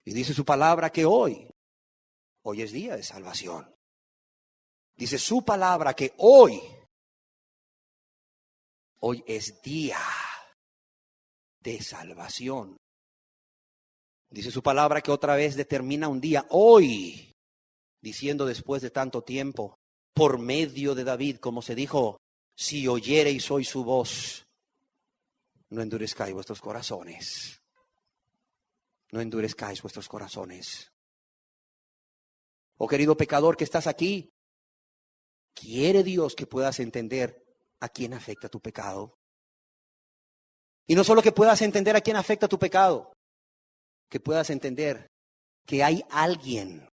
Y dice su palabra que hoy es día de salvación. Dice su palabra que hoy es día de salvación. Dice su palabra que otra vez determina un día, hoy, diciendo después de tanto tiempo, por medio de David, como se dijo, si oyereis hoy su voz, no endurezcáis vuestros corazones. No endurezcáis vuestros corazones. Oh querido pecador que estás aquí, quiere Dios que puedas entender a quién afecta tu pecado. Y no solo que puedas entender a quién afecta tu pecado, que puedas entender que hay alguien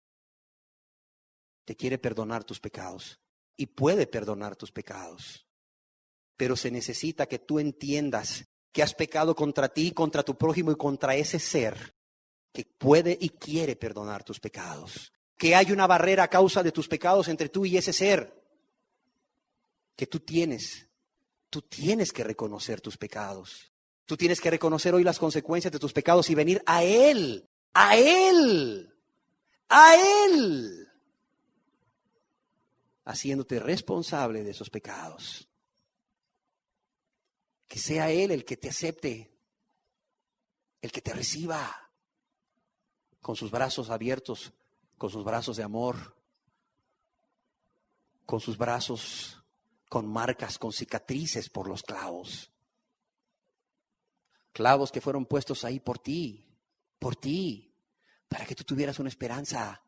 que quiere perdonar tus pecados y puede perdonar tus pecados. Pero se necesita que tú entiendas que has pecado contra ti, contra tu prójimo y contra ese ser que puede y quiere perdonar tus pecados. Que hay una barrera a causa de tus pecados entre tú y ese ser. Que tú tienes que reconocer tus pecados. Tú tienes que reconocer hoy las consecuencias de tus pecados y venir a Él, haciéndote responsable de esos pecados. Que sea Él el que te acepte, el que te reciba con sus brazos abiertos, con sus brazos de amor, con sus brazos con marcas, con cicatrices por los clavos. Clavos que fueron puestos ahí por ti, para que tú tuvieras una esperanza.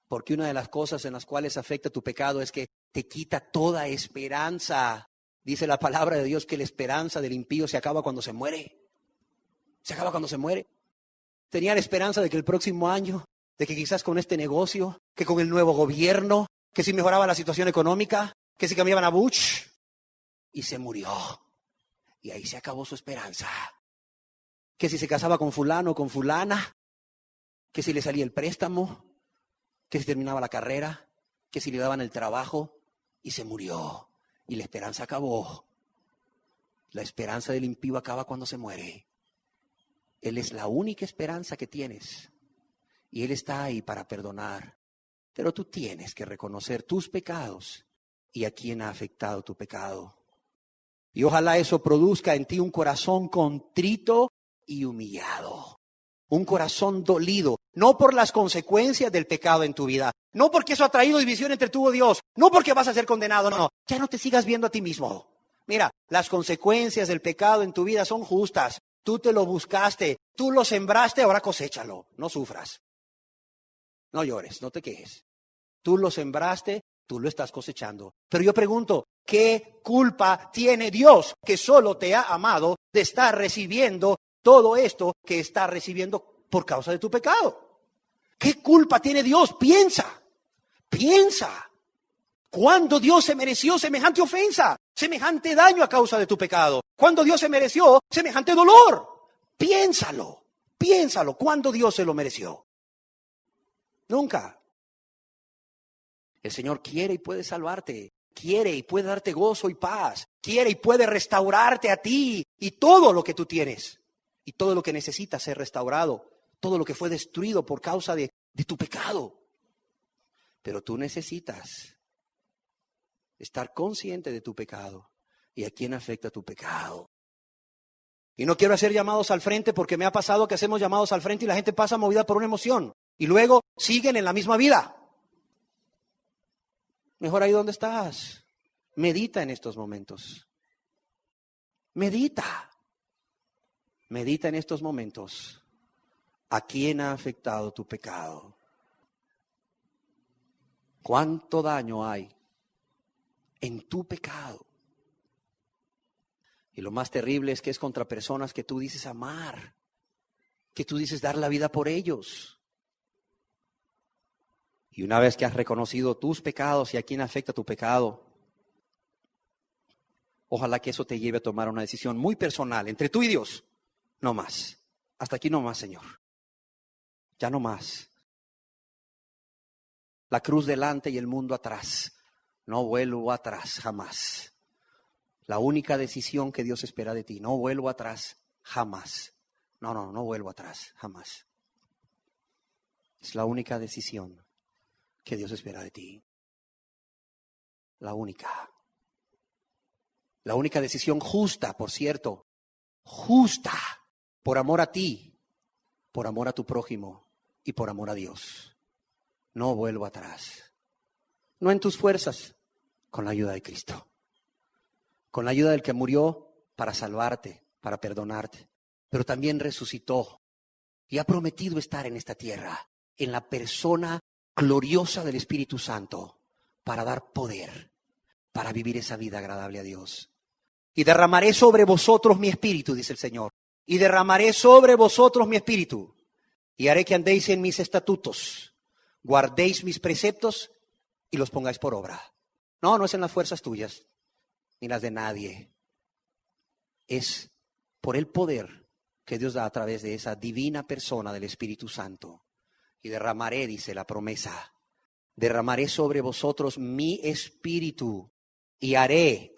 Porque una de las cosas en las cuales afecta tu pecado es que te quita toda esperanza. Dice la palabra de Dios que la esperanza del impío se acaba cuando se muere. Tenía la esperanza de que el próximo año, de que quizás con este negocio, que con el nuevo gobierno, que si mejoraba la situación económica, que si cambiaban a Bush, y se murió. Y ahí se acabó su esperanza. Que si se casaba con fulano o con fulana, que si le salía el préstamo, que si terminaba la carrera, que si le daban el trabajo, y se murió. Y la esperanza acabó. La esperanza del impío acaba cuando se muere. Él es la única esperanza que tienes. Y Él está ahí para perdonar. Pero tú tienes que reconocer tus pecados y a quién ha afectado tu pecado. Y ojalá eso produzca en ti un corazón contrito y humillado. Un corazón dolido, no por las consecuencias del pecado en tu vida, no porque eso ha traído división entre tú y Dios, no porque vas a ser condenado, no. Ya no te sigas viendo a ti mismo. Mira, las consecuencias del pecado en tu vida son justas. Tú te lo buscaste, tú lo sembraste, ahora coséchalo. No sufras. No llores, no te quejes. Tú lo sembraste, tú lo estás cosechando. Pero yo pregunto, ¿qué culpa tiene Dios que solo te ha amado de estar recibiendo todo esto que está recibiendo por causa de tu pecado? ¿Qué culpa tiene Dios? Piensa. ¿Cuándo Dios se mereció semejante ofensa? Semejante daño a causa de tu pecado. ¿Cuándo Dios se mereció semejante dolor? Piénsalo. ¿Cuándo Dios se lo mereció? Nunca. El Señor quiere y puede salvarte. Quiere y puede darte gozo y paz. Quiere y puede restaurarte a ti y todo lo que tú tienes. Y todo lo que necesita ser restaurado. Todo lo que fue destruido por causa de tu pecado. Pero tú necesitas estar consciente de tu pecado y a quién afecta tu pecado. Y no quiero hacer llamados al frente porque me ha pasado que hacemos llamados al frente y la gente pasa movida por una emoción. Y luego siguen en la misma vida. Mejor ahí donde estás. Medita en estos momentos. Medita en estos momentos. ¿A quién ha afectado tu pecado? ¿Cuánto daño hay en tu pecado? Y lo más terrible es que es contra personas que tú dices amar, que tú dices dar la vida por ellos. Y una vez que has reconocido tus pecados y a quién afecta tu pecado, ojalá que eso te lleve a tomar una decisión muy personal entre tú y Dios. No más. Hasta aquí no más, Señor. Ya no más. La cruz delante y el mundo atrás. No vuelvo atrás, jamás. La única decisión que Dios espera de ti. No vuelvo atrás, jamás. No vuelvo atrás, jamás. Es la única decisión que Dios espera de ti. La única. La única decisión justa, por cierto. Justa. Por amor a ti, por amor a tu prójimo y por amor a Dios. No vuelvo atrás. No en tus fuerzas, con la ayuda de Cristo. Con la ayuda del que murió para salvarte, para perdonarte. Pero también resucitó y ha prometido estar en esta tierra, en la persona gloriosa del Espíritu Santo, para dar poder, para vivir esa vida agradable a Dios. Y derramaré sobre vosotros mi espíritu, dice el Señor. Y derramaré sobre vosotros mi espíritu. Y haré que andéis en mis estatutos, guardéis mis preceptos y los pongáis por obra. No es en las fuerzas tuyas, ni las de nadie. Es por el poder que Dios da a través de esa divina persona del Espíritu Santo. Y derramaré, dice la promesa, derramaré sobre vosotros mi espíritu y haré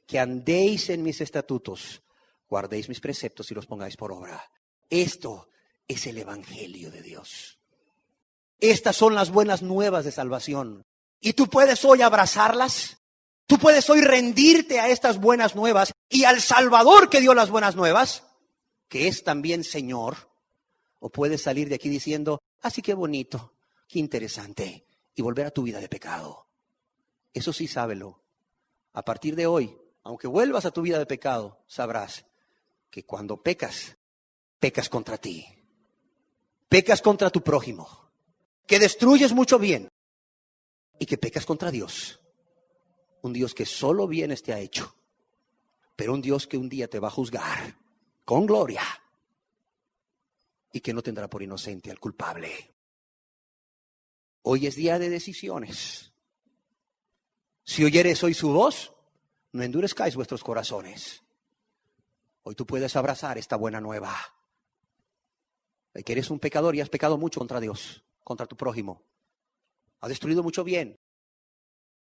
que andéis en mis estatutos, guardéis mis preceptos y los pongáis por obra. Esto es el Evangelio de Dios. Estas son las buenas nuevas de salvación. Y tú puedes hoy abrazarlas. Tú puedes hoy rendirte a estas buenas nuevas y al Salvador que dio las buenas nuevas, que es también Señor. O puedes salir de aquí diciendo, así que bonito, qué interesante, y volver a tu vida de pecado. Eso sí, sábelo. A partir de hoy, aunque vuelvas a tu vida de pecado, sabrás que cuando pecas, pecas contra ti. Pecas contra tu prójimo. Que destruyes mucho bien. Y que pecas contra Dios. Un Dios que solo bienes te ha hecho. Pero un Dios que un día te va a juzgar con gloria. Y que no tendrá por inocente al culpable. Hoy es día de decisiones. Si oyeres hoy su voz, no endurezcáis vuestros corazones. Hoy tú puedes abrazar esta buena nueva. De que eres un pecador y has pecado mucho contra Dios, contra tu prójimo. Has destruido mucho bien.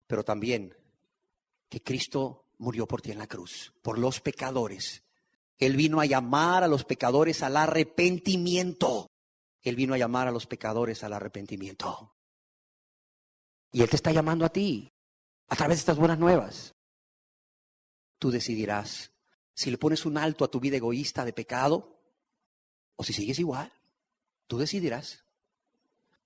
Pero también que Cristo murió por ti en la cruz, por los pecadores. Él vino a llamar a los pecadores al arrepentimiento. Él vino a llamar a los pecadores al arrepentimiento. Y Él te está llamando a ti, a través de estas buenas nuevas. Tú decidirás si le pones un alto a tu vida egoísta de pecado o si sigues igual. Tú decidirás.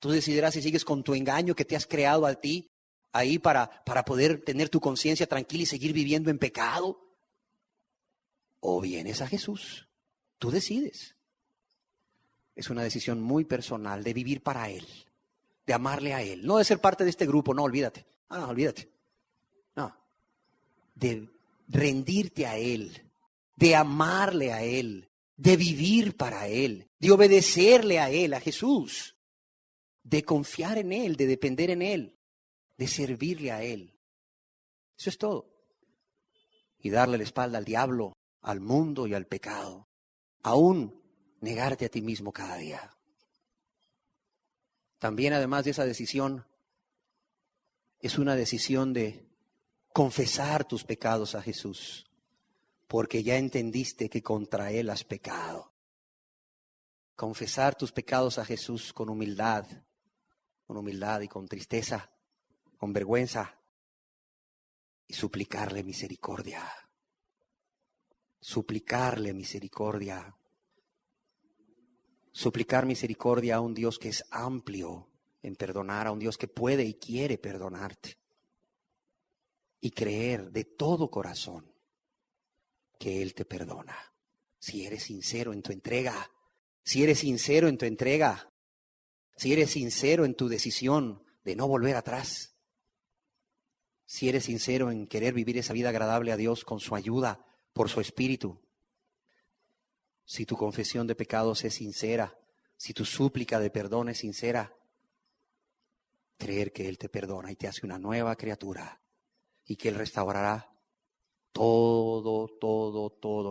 Tú decidirás si sigues con tu engaño que te has creado a ti ahí para poder tener tu conciencia tranquila y seguir viviendo en pecado. O vienes a Jesús. Tú decides. Es una decisión muy personal de vivir para Él, de amarle a Él. No de ser parte de este grupo, no, olvídate. No, olvídate. No. De rendirte a Él, de amarle a Él, de vivir para Él, de obedecerle a Él, a Jesús, de confiar en Él, de depender en Él, de servirle a Él. Eso es todo. Y darle la espalda al diablo, al mundo y al pecado. Aún negarte a ti mismo cada día. También, además de esa decisión, es una decisión de confesar tus pecados a Jesús, porque ya entendiste que contra Él has pecado. Confesar tus pecados a Jesús con humildad y con tristeza, con vergüenza, y suplicarle misericordia. Suplicarle misericordia. Suplicar misericordia a un Dios que es amplio en perdonar, a un Dios que puede y quiere perdonarte. Y creer de todo corazón que Él te perdona. Si eres sincero en tu entrega, si eres sincero en tu entrega, si eres sincero en tu decisión de no volver atrás, si eres sincero en querer vivir esa vida agradable a Dios con su ayuda, por su Espíritu. Si tu confesión de pecados es sincera, si tu súplica de perdón es sincera, creer que Él te perdona y te hace una nueva criatura y que Él restaurará todo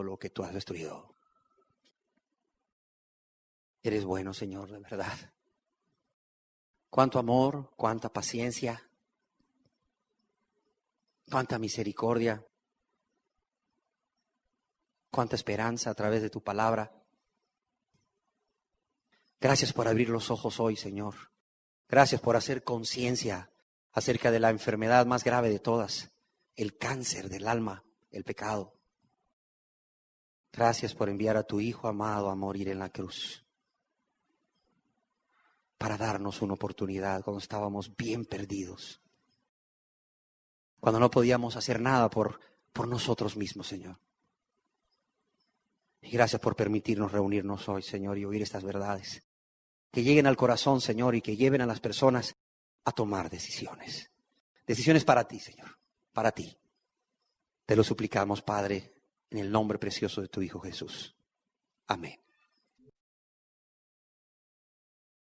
lo que tú has destruido. Eres bueno, Señor, de verdad. Cuánto amor, cuánta paciencia, cuánta misericordia, cuánta esperanza a través de tu palabra. Gracias por abrir los ojos hoy, Señor. Gracias por hacer conciencia acerca de la enfermedad más grave de todas, el cáncer del alma, el pecado. Gracias por enviar a tu Hijo amado a morir en la cruz, para darnos una oportunidad cuando estábamos bien perdidos, cuando no podíamos hacer nada por nosotros mismos, Señor. Y gracias por permitirnos reunirnos hoy, Señor, y oír estas verdades, que lleguen al corazón, Señor, y que lleven a las personas a tomar decisiones. Decisiones para ti, Señor, para ti. Te lo suplicamos, Padre, en el nombre precioso de tu Hijo Jesús. Amén.